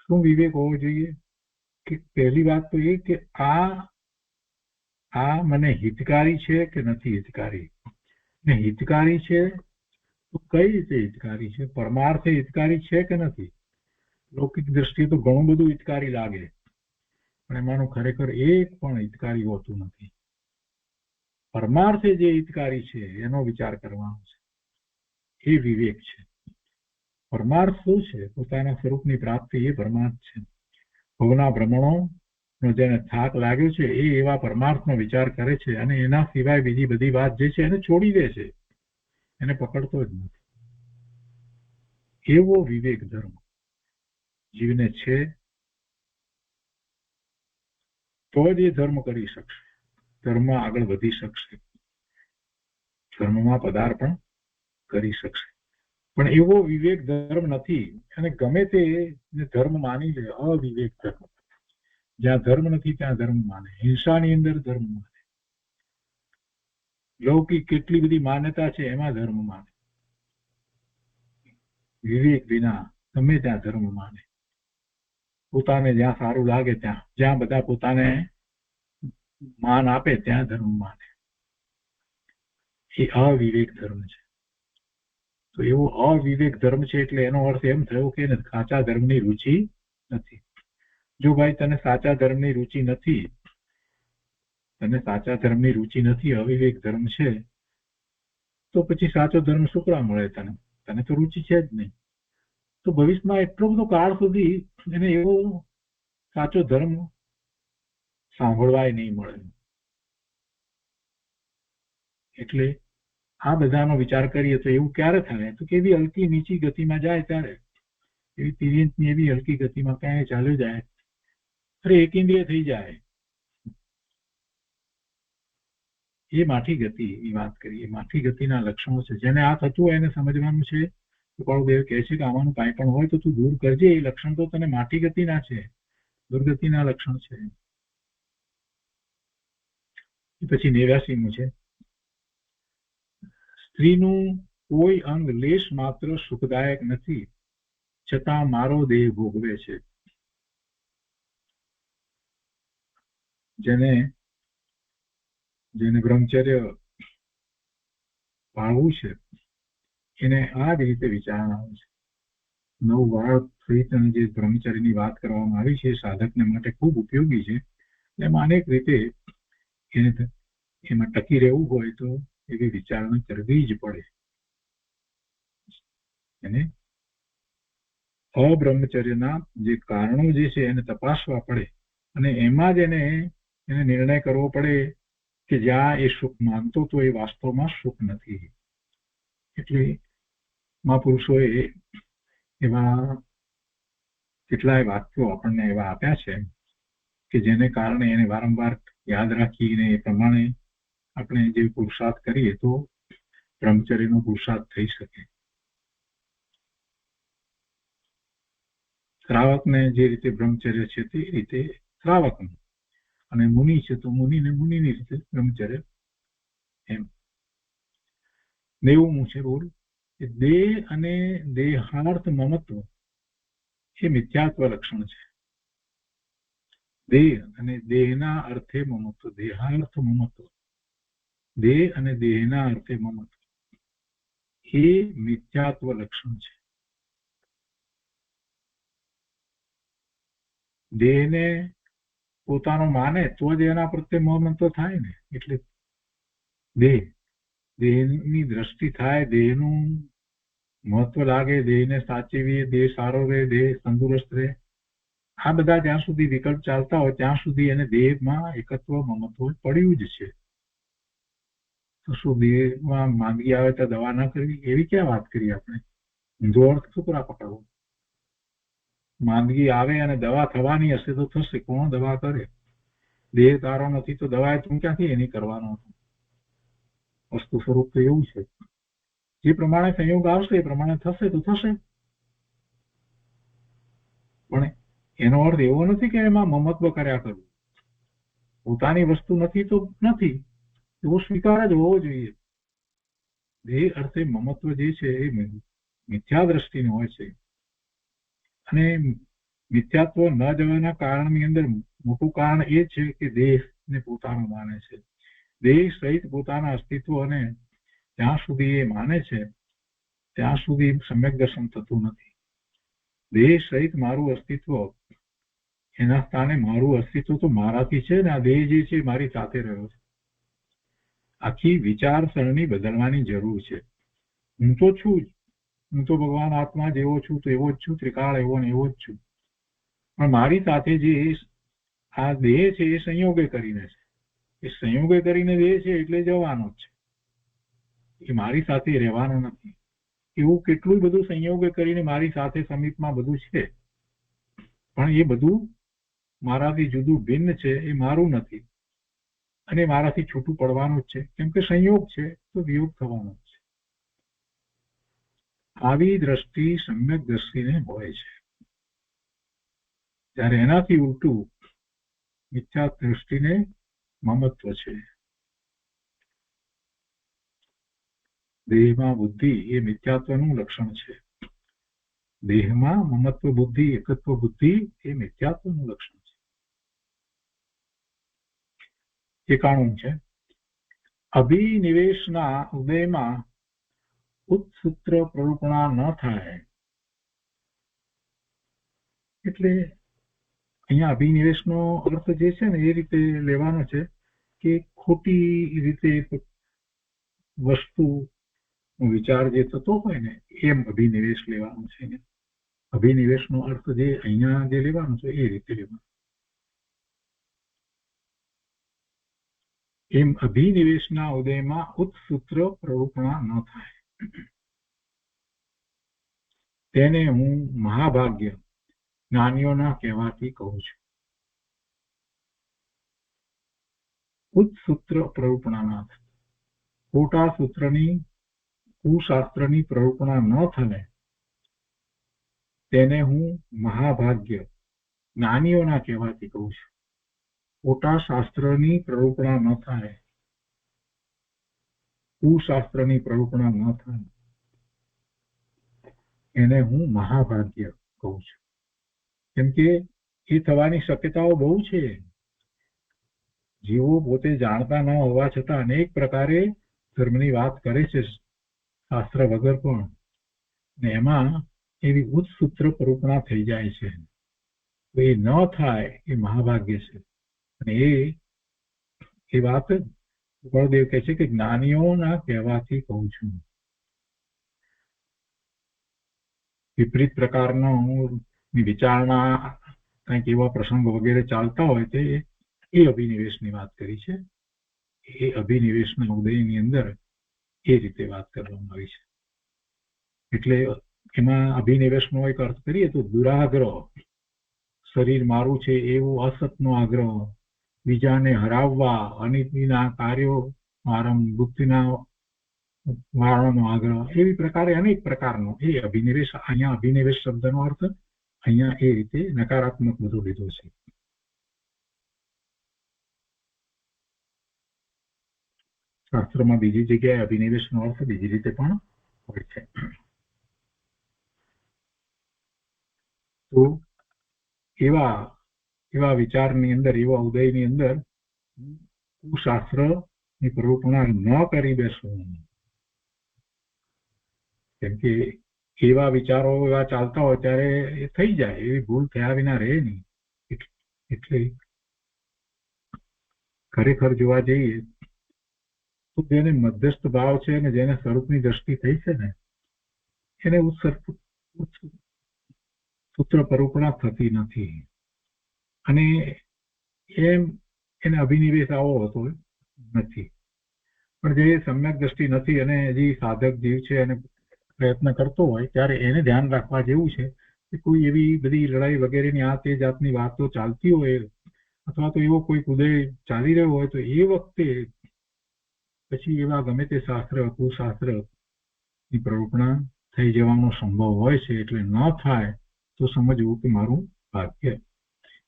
શું વિવેક હોવો જોઈએ? કે પહેલી વાત તો એ કે આ મને હિતકારી છે કે નથી હિતકારી, ને હિતકારી છે તો કઈ રીતે હિતકારી છે? પરમાર્થે હિતકારી છે કે નથી? લૌકિક દ્રષ્ટિએ તો ઘણું બધું હિતકારી લાગે, પણ એમાંનું ખરેખર એક પણ હિતકારી હોતું નથી. પરમાર્થે જે હિતકારી છે એનો વિચાર કરવાનો છે, એ વિવેક છે. પરમાર્થ શું છે? પોતાના સ્વરૂપની પ્રાપ્તિ, એ પરમાર્થ છે. ભવના ભ્રમણો જેને થાક લાગ્યો છે એ એવા પરમાર્થનો વિચાર કરે છે અને એના સિવાય બીજી બધી વાત જે છે એને છોડી દે છે, એને પકડતો જ નથી. એવો વિવેક ધર્મ જીવને છે તો જ એ ધર્મ કરી શકશે, ધર્મમાં આગળ વધી શકશે, ધર્મમાં પદાર્પણ કરી શકશે. પણ એવો વિવેક ધર્મ નથી, અને ગમે તે ધર્મ માની લે, અવિવેક ધર્મ. જ્યાં ધર્મ નથી ત્યાં ધર્મ માને, હિંસાની અંદર ધર્મ માને, લૌકિક કેટલી બધી માન્યતા છે એમાં ધર્મ માને, વિવેક વિના ગમે ત્યાં ધર્મ માને. પોતાને જ્યાં સારું લાગે ત્યાં, જ્યાં બધા પોતાને માન આપે ત્યાં ધર્મ માને. એ અવિવેક ધર્મ છે. તો એવો અવિવેક ધર્મ છે એટલે એનો અર્થ એમ થયો કે સાચા ધર્મની રુચિ નથી. જો ભાઈ તને સાચા ધર્મની રુચિ નથી, અવિવેક ધર્મ છે, તો પછી સાચો ધર્મ શું કરવા મળે તને? તને તો રુચિ છે જ નહીં. તો ભવિષ્યમાં એટલો બધો કાળ સુધી એને એવો સાચો ધર્મ સાંભળવાય નહીં મળે. એટલે આ બધાનો વિચાર કરીએ તો એવું ક્યારે થાય? તો કે એવી હલકી નીચી ગતિમાં જાય ત્યારે, એવી તિર્યંતની એવી હલકી ગતિમાં ક્યાંય ચાલ્યો જાય, અરે એક ઇન્દ્રિય થઈ જાય, એ માઠી ગતિ ની વાત કરીએ. માઠી ગતિના લક્ષણો છે. જેને આ થતું હોય એને સમજવાનું છે. કૃપાળુદેવ કહે છે કે આમાંનું કાંઈ પણ હોય તો તું દૂર કરજે, એ લક્ષણ તો તને માઠી ગતિના છે, દુર્ગતિના લક્ષણ છે. પછી 89મું છે, સ્ત્રીનું કોઈ અંગ લેશ માત્ર સુખદાયક નથી, છતાં મારો દેહ ભોગવે છે. જેને બ્રહ્મચર્ય પાળવું છે એને આ જ રીતે વિચારણા આવે છે. 9 વાળ સહિત જે બ્રહ્મચર્યની વાત કરવામાં આવી છે સાધકને માટે ખૂબ ઉપયોગી છે. એમાં અનેક રીતે એમાં ટકી રહેવું હોય તો એવી વિચારણા કરવી જ પડે. અને અબ્રહ્મચર્યના જે કારણો જે છે એને તપાસવા પડે, અને એમાં જ એને નિર્ણય કરવો પડે કે જ્યાં એ સુખ માનતો તો એ વાસ્તવમાં સુખ નથી. એટલે મહાપુરુષોએ એવા કેટલાય વાક્યો આપણને એવા આપ્યા છે કે જેને કારણે એને વારંવાર યાદ રાખીને એ પ્રમાણે આપણે જે પુરુષાર્થ કરીએ તો બ્રહ્મચર્યનો પુરુષાર્થ થઈ શકે. શ્રાવકને જે રીતે બ્રહ્મચર્ય છે તે રીતે શ્રાવકનું, અને મુનિ છે તો મુનિને મુનિની રીતે બ્રહ્મચર્ય. એમ 90મું છે બોલ, કે દેહ અને દેહાર્થ મમત્વ એ મિથ્યાત્વ લક્ષણ છે. દેહ અને દેહના અર્થે મમત્વ, દેહાર્થ મમત્વ, દેહ અને દેહના અર્થે મમત્વ એ મિથ્યાત્વ લક્ષણ છે. દેહને પોતાનો માને તો જ એના પ્રત્યે મમત્વ થાય ને. એટલે દેહની દ્રષ્ટિ થાય, દેહનું મહત્વ લાગે, દેહને સાચવીએ, દેહ સારો રહે, દેહ તંદુરસ્ત રહે, આ બધા જ્યાં સુધી વિકલ્પ ચાલતા હોય ત્યાં સુધી એને દેહમાં એકત્વ મમત્વ પડ્યું જ છે. તો શું દેહમાં માંદગી આવે તો દવા ના કરવી, એવી ક્યાં વાત કરી આપણે? ઊંધો અર્થ શું કરવા પકડવો? માંદગી આવે અને દવા થવાની હશે તો થશે, કોણ દવા કરે? દેહ તારો નથી તો દવા તું ક્યાંથી એની કરવાનો? વસ્તુ સ્વરૂપ તો એવું છે, જે પ્રમાણે સંયોગ આવશે એ પ્રમાણે થશે તો થશે. પણ એનો અર્થ એવો નથી કે એમાં મમત્વ કર્યા કરવું. પોતાની વસ્તુ નથી તો નથી, એવો સ્વીકાર જ હોવો જોઈએ. દેહ અર્થે મમત્વ જે છે એ મિથ્યા દ્રષ્ટિનો હોય છે, અને મિથ્યાત્વ ન જવાના કારણની અંદર મોટું કારણ એ છે કે દેહને પોતાનો માને છે. દેહ સહિત પોતાના અસ્તિત્વ અને જ્યાં સુધી એ માને છે ત્યાં સુધી સમ્યક દર્શન થતું નથી. દેહ સહિત મારું અસ્તિત્વ, એના સ્થાને મારું અસ્તિત્વ તો મારાથી છે ને આ દેહ જે છે મારી સાથે રહ્યો છે. આખી વિચારસરણી બદલવાની જરૂર છે. હું તો છું જ, હું તો ભગવાન આત્મા જેવો છું તો એવો જ છું, ત્રિકાળ એવો ને એવો જ છું. પણ મારી સાથે જે આ દેહ છે એ સંયોગે કરીને છે. એ સંયોગે કરીને દેહ છે એટલે જવાનો જ છે, એ મારી સાથે રહેવાનો નથી. એવું કેટલું બધું સંયોગે કરીને મારી સાથે સમીપમાં બધું છે, પણ એ બધું મારાથી જુદું ભિન્ન છે, એ મારું નથી અને મારાથી છૂટું પડવાનું જ છે. કેમ કે સંયોગ છે તો વિયોગ થવાનો જ છે. આવી દ્રષ્ટિ સમ્યક દ્રષ્ટિને હોય છે. ત્યારે એનાથી ઉલટું મિથ્યા દ્રષ્ટિને મમત્વ છે. દેહમાં બુદ્ધિ એ મિથ્યાત્વનું લક્ષણ છે. દેહમાં મમત્વ બુદ્ધિ, એકત્વ બુદ્ધિ એ મિથ્યાત્વનું લક્ષણ છે. 91 છે. અભિનિવેશના ઉદયમાં ઉત્સૂત્ર પ્રરૂપણા ન થાય. એટલે અહીંયા અભિનિવેશનો અર્થ જે છે ને એ રીતે લેવાનો છે કે ખોટી રીતે વસ્તુ વિચાર જે થતો હોય ને એમ અભિનિવેશ લેવાનો છે. અભિનિવેશનો અર્થ જે અહીંયા જે લેવાનો છે એ રીતે લેવાનો. એમ અભિનિવેશના ઉદયમાં ઉત્સૂત્ર પ્રરૂપણા ન થાય. તેને હું મહાભાગ્ય જ્ઞાનીઓના કહેવાથી કહું છું. ઉત્સૂત્ર પ્રરૂપણા ન થાય. ખોટા સૂત્રની, કુશાસ્ત્રની પ્રરૂપણા ન થાય તેને હું મહાભાગ્ય જ્ઞાનીઓના કહેવાથી કહું છું. ખોટા શાસ્ત્રની પ્રરૂપણા ન થાય, કુશાસ્ત્રની પ્રરૂપણા ન થાય એને હું મહાભાગ્ય કહું છું. કેમ કે એ થવાની શક્યતાઓ બહુ છે. જીવો પોતે જાણતા ન હોવા છતાં અનેક પ્રકારે ધર્મની વાત કરે છે શાસ્ત્ર વગર પણ, ને એમાં એવી ઉત્સૂત્ર પ્રરૂપણા થઈ જાય છે. તો એ ન થાય એ મહાભાગ્ય છે. અને એ વાત બળદેવ કહે છે કે જ્ઞાનીઓના કહેવાથી કહું છું. વિપરીત પ્રકારનો વિચારણા કંઈક એવા પ્રસંગો વગેરે ચાલતા હોય તે એ અભિનિવેશની વાત કરી છે. એ અભિનિવેશના ઉદયની અંદર એ રીતે વાત કરવામાં આવી છે. એટલે એમાં અભિનિવેશનો એક અર્થ કરીએ તો દુરાગ્રહ, શરીર મારું છે એવો અસતનો આગ્રહ, બીજાને હરાવવા, અનિતિના કાર્યો બુદ્ધિના વાળવાનો આગ્રહ, એવી પ્રકારે અનેક પ્રકારનો એ અભિનિવેશ. અહીંયા અભિનિવેશ શબ્દનો અર્થ અહીંયા એ રીતે નકારાત્મક બધો લીધો છે. શાસ્ત્રમાં બીજી જગ્યાએ અભિનિવેશનો અર્થ બીજી રીતે પણ હોય છે. તો એવા વિચારની અંદર, એવા ઉદયની અંદર કુશાસ્ત્રની પ્રરૂપણા ન કરી બેસવું. કેમ કે એવા વિચારો એવા ચાલતા હોય ત્યારે એ થઈ જાય, એવી ભૂલ થયા વિના રહે નહીં. એટલે ખરેખર જોવા જઈએ તો જેને મધ્યસ્થ ભાવ છે અને જેને સ્વરૂપની દ્રષ્ટિ થઈ છે ને એને સૂત્ર પ્રરૂપણા થતી નથી. અને એમ એને અભિનિવેશ આવો હોતો નથી. પણ જે સમ્યક દ્રષ્ટિ નથી અને હજી સાધક જીવ છે અને પ્રયત્ન કરતો હોય ત્યારે એને ધ્યાન રાખવા જેવું છે કે કોઈ એવી બધી લડાઈ વગેરેની આ તે જાતની વાતો ચાલતી હોય અથવા તો એવો કોઈ ઉદય ચાલી રહ્યો હોય તો એ વખતે પછી એવા ગમે તે શાસ્ત્ર, કુશાસ્ત્રની પ્રરૂપણા થઈ જવાનો સંભવ હોય છે. એટલે ન થાય તો સમજવું કે મારું ભાગ્ય,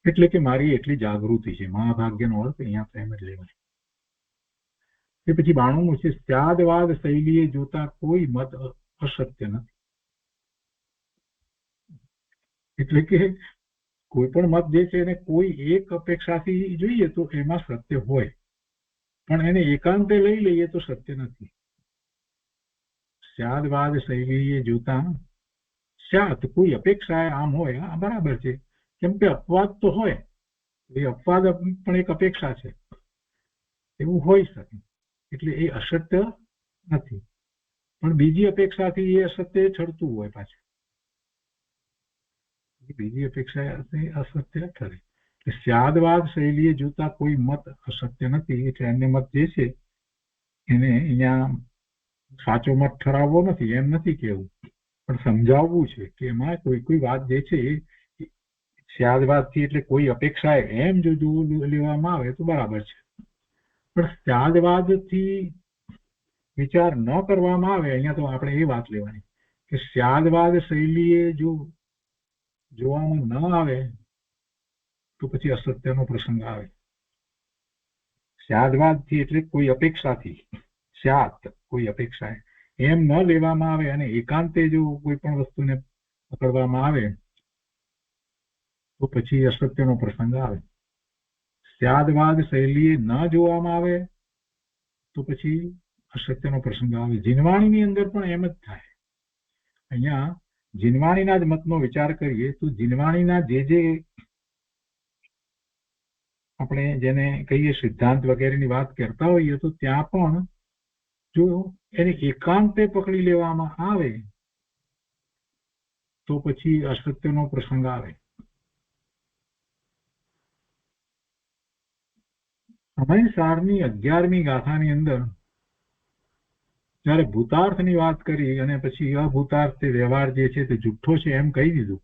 એટલે કે મારી એટલી જાગૃતિ છે. મહાભાગ્યનો અર્થ અહીંયા પ્રેમ જ લેવાય. એ પછી 92 છે. ત્યાદવાદ શૈલીએ જોતા કોઈ મત અસત્ય નથી. એટલે કે કોઈ પણ મત જે છે એને કોઈ એક અપેક્ષાથી જોઈએ તો એમાં સત્ય હોય, પણ એને એકાંતે લઈ લઈએ તો સત્ય નથી. સ્યાદવાદ શૈલીએ જોતા સ્યાત કોઈ અપેક્ષા આમ હોય આ બરાબર છે, કેમ કે અપવાદ તો હોય, એ અપવાદ પણ એક અપેક્ષા છે, એવું હોઈ શકે, એટલે એ અસત્ય નથી, પણ બીજી અપેક્ષાથી એ અસત્ય છડતું હોય પાછું, બીજી અપેક્ષા અસત્ય ઠરે. સ્યાદવાદ શૈલીએ જોતા કોઈ મત અસત્ય નથી, એટલે અન્ય મત જે છે એને અહીંયા સાચો મત ઠરાવવો નથી એમ નથી કેવું, પણ સમજાવવું છે કે એમાં કોઈ કોઈ વાત જે છે એ સ્યાદવાદથી એટલે કોઈ અપેક્ષા એમ જો લેવામાં આવે તો બરાબર છે, પણ સ્યાદવાદથી વિચાર ન કરવામાં આવે, અહીંયા તો આપણે એ વાત લેવાની કે સ્યાદવાદ શૈલીએ જો જોવામાં ન આવે તો પછી અસત્યનો પ્રસંગ આવે. સ્યાદવાદથી એટલે કોઈ અપેક્ષાથી, સ્યાત કોઈ અપેક્ષા એમ ન લેવામાં આવે અને એકાંતે જો કોઈ પણ વસ્તુને પકડવામાં આવે તો પછી અસત્યનો પ્રસંગ આવે. સ્યાદવાદ શૈલીએ ન જોવામાં આવે તો પછી અસત્યનો પ્રસંગ આવે. જીનવાણીની અંદર પણ એમ જ થાય. અહીંયા જીનવાણીના જ મતનો વિચાર કરીએ તો જીનવાણીના જે આપણે જેને કહીએ સિદ્ધાંત વગેરેની વાત કરતા હોઈએ તો ત્યાં પણ જો એને એકાંતે પકડી લેવામાં આવે તો પછી અસત્યનો પ્રસંગ આવે. સમયસારની 11મી ગાથાની અંદર જયારે ભૂતાર્થની વાત કરી અને પછી અભૂતાર્થ વ્યવહાર જે છે તે જુઠ્ઠો છે એમ કહી દીધું,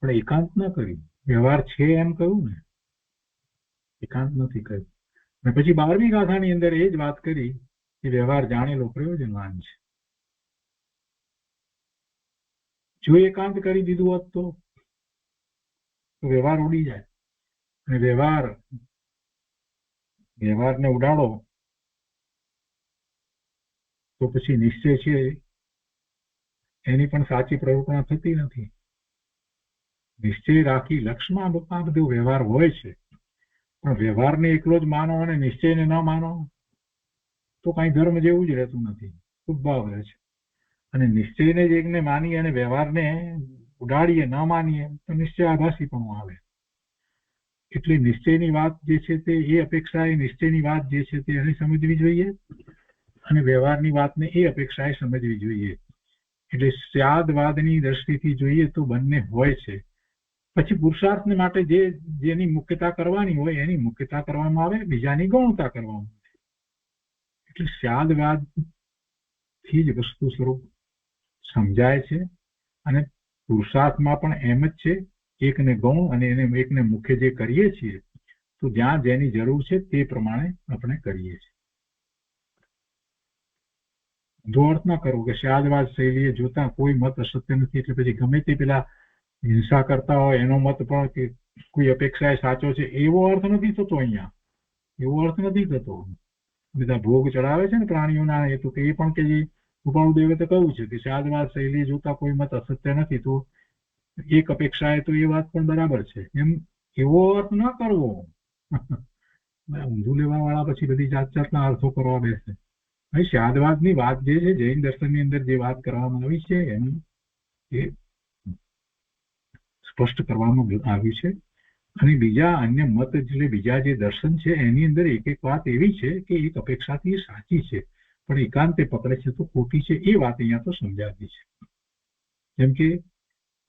પણ એકાંત ન કર્યું, વ્યવહાર છે એમ કહ્યું ને, એકાંત નથી કહ્યું. અને પછી 12મી ગાથાની અંદર એ જ વાત કરી કે વ્યવહાર જાણેલો પ્રયોજનવાન છે. જો એકાંત કરી દીધું હોત તો વ્યવહાર ઉડી જાય, અને વ્યવહારને ઉડાડો તો પછી નિશ્ચય છે એની પણ સાચી પ્રવૃત્તિ થતી નથી. નિશ્ચય રાખી લક્ષ્યમાં આ બધો વ્યવહાર હોય છે, પણ વ્યવહારને એકલો જ માનો અને નિશ્ચયને ન માનો તો કઈ ધર્મ જેવું જ રહેતું નથી, ઉપભાવ રહે છે. અને નિશ્ચયને જ એકને માની અને વ્યવહારને ઉડાડીએ ન માનીએ તો નિશ્ચય આભાસી પણ આવે. એટલે નિશ્ચયની વાત જે છે તે એ અપેક્ષાએ નિશ્ચયની વાત જે છે તે એને સમજવી જોઈએ અને વ્યવહારની વાતને એ અપેક્ષાએ સમજવી જોઈએ. એટલે સ્યાદવાદની દ્રષ્ટિથી જોઈએ તો બંને હોય છે. પછી પુરુષાર્થને માટે જેની મુખ્યતા કરવાની હોય એની મુખ્યતા કરવામાં આવે, બીજાની ગૌણતા કરવામાં આવે. એટલે સ્યાદવાદથી જ વસ્તુ સ્વરૂપ સમજાય છે, અને પુરુષાર્થમાં પણ એમ જ છે, એકને ગૌણ અને એકને મુખ્ય જે કરીએ છીએ તો જ્યાં જેની જરૂર છે તે પ્રમાણે આપણે કરીએ છીએ. જો અર્થ ના કરવો કે સ્યાદવાદ શૈલીએ જોતા કોઈ મત અસત્ય નથી, એટલે પછી ગમે તે પેલા હિંસા કરતા હોય એનો મત પણ કે કોઈ અપેક્ષા સાચો છે એવો અર્થ નથી થતો. અહીંયા એવો અર્થ નથી થતો. બધા ભોગ ચડાવે છે ને પ્રાણીઓના હેતુ, કે એ પણ કે જે કૃપાળુદેવે તો કહ્યું છે કે સ્યાદવાદ શૈલી જોતા કોઈ મત અસત્ય નથી, તો એક અપેક્ષાએ તો એ વાત પણ બરાબર છે, એમ એવો અર્થ ન કરવો. ઊંધું લેવા વાળા પછી બધી જાત જાતના અર્થો કરવા બેસે. સ્યાદવાદની વાત જે છે જૈન દર્શનની અંદર જે વાત કરવામાં આવી છે એનું એ સ્પષ્ટ કરવામાં આવ્યું છે. અને બીજા અન્ય મત એટલે બીજા જે દર્શન છે એની અંદર એક એક વાત એવી છે કે એક અપેક્ષાથી સાચી છે પણ એકાંતે પકડે છે તો ખોટી છે, એ વાત અહીંયા તો સમજાવી છે. જેમ કે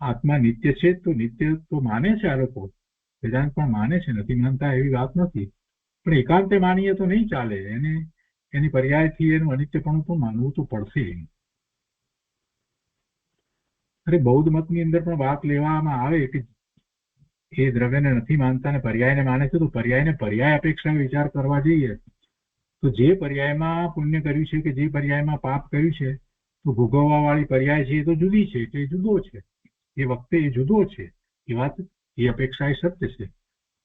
આત્મા નિત્ય છે તો નિત્ય તો માને છે આ લોકો, વેદાંત પણ માને છે, નથી માનતા એવી વાત નથી, પણ એકાંતે માનીએ તો નહીં ચાલે, એની પર્યાયથી એનું અનિત્યપણું તો માનવું તો પડશે. અરે બૌદ્ધ મતની અંદર પણ વાત લેવામાં આવે કે એ દ્રવ્યને નથી માનતા ને પર્યાયને માને છે, તો પર્યાયને પર્યાય અપેક્ષા વિચાર કરવા જઈએ તો જે પર્યાયમાં પુણ્ય કર્યું છે કે જે પર્યાયમાં પાપ કર્યું છે તો ભોગવવા વાળી પર્યાય છે એ તો જુદી છે, એટલે જુદો છે, એ વખતે એ જુદો છે, એ વાત એ અપેક્ષા એ સત્ય છે,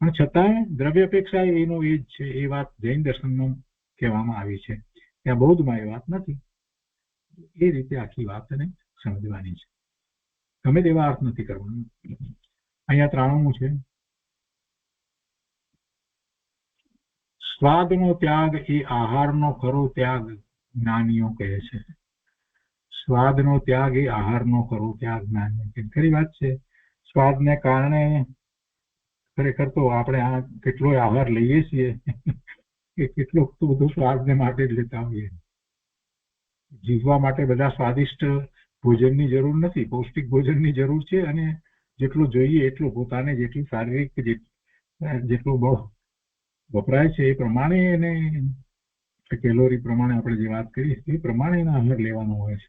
પણ છતાંય દ્રવ્ય અપેક્ષા એનો એ જ છે, એ વાત જૈન દર્શનમાં કહેવામાં આવી છે, ત્યાં બૌદ્ધમાં એ વાત નથી. એ રીતે આખી વાતને સમજવાની છે, ગમે તેવા અર્થ નથી કરવાનો. અહીંયા 93મું છે, સ્વાદનો ત્યાગ એ આહારનો ખરો ત્યાગ જ્ઞાનીઓ કહે છે. સ્વાદનો ત્યાગ એ આહારનો ખરો ત્યાગ જ્ઞાનનો. ખરી વાત છે. સ્વાદને કારણે ખરેખર તો આપણે આ કેટલો આહાર લઈએ છીએ કે કેટલો બધો સ્વાદને માટે જ લેતા હોઈએ. જીવવા માટે બધા સ્વાદિષ્ટ ભોજનની જરૂર નથી, પૌષ્ટિક ભોજનની જરૂર છે. અને જેટલું જોઈએ એટલું પોતાને જેટલું શારીરિક જેટલું બળ વપરાય છે એ પ્રમાણે એને કેલોરી પ્રમાણે આપણે જે વાત કરીએ એ પ્રમાણે એનો આહાર લેવાનો હોય છે.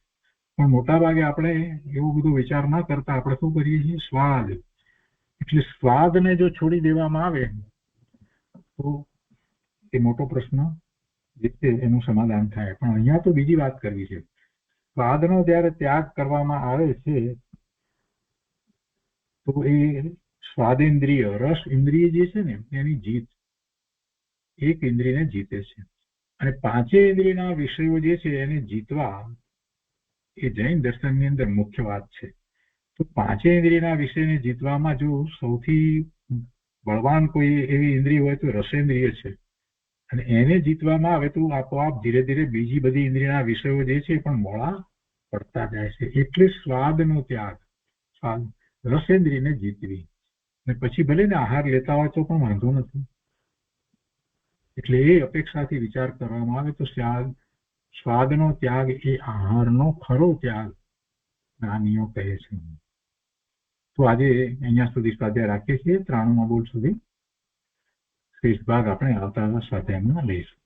પણ મોટા ભાગે આપણે એવો બધો વિચાર ના કરતા આપણે શું કરીએ છીએ? સ્વાદ. એટલે સ્વાદને જો છોડી દેવામાં આવે તો એ મોટો પ્રશ્ન જે છે એનું સમાધાન થાય. પણ અહીંયા તો બીજી વાત કરવી છે. સ્વાદનો જ્યારે ત્યાગ કરવામાં આવે છે તો એ સ્વાદેન્દ્રિય રસ ઇન્દ્રિય જે છે ને એની જીત એક ઇન્દ્રિયને જીતે છે. અને પાંચેય ઇન્દ્રિયના વિષયો જે છે એને જીતવા એ જૈન દર્શનની અંદર મુખ્ય વાત છે. તો પાંચેય ઇન્દ્રિયના વિષયને જીતવામાં જો સૌથી બળવાન કોઈ એવી ઇન્દ્રિય હોય તો રસેન્દ્રિય છે. અને એને જીતવામાં આવે તો આપોઆપ ધીરે ધીરે બીજી બધી ઇન્દ્રિયના વિષયો જે છે પણ મોળા પડતા જાય છે. એટલે સ્વાદનો ત્યાગ, સ્વાદ રસેન્દ્રિયને જીતવી. અને પછી ભલે ને આહાર લેતા હોય તો પણ વાંધો નથી. એટલે એ અપેક્ષાથી વિચાર કરવામાં આવે તો સ્વાદનો ત્યાગ એ આહારનો ખરો ત્યાગ જ્ઞાનીઓ કહે છે. તો આજે અહીંયા સુધી સ્વાધ્યાય રાખીએ છીએ. 93મા બોલ સુધી શેષ ભાગ આપણે આવતા સ્વાધ્યાયમાં લઈશું.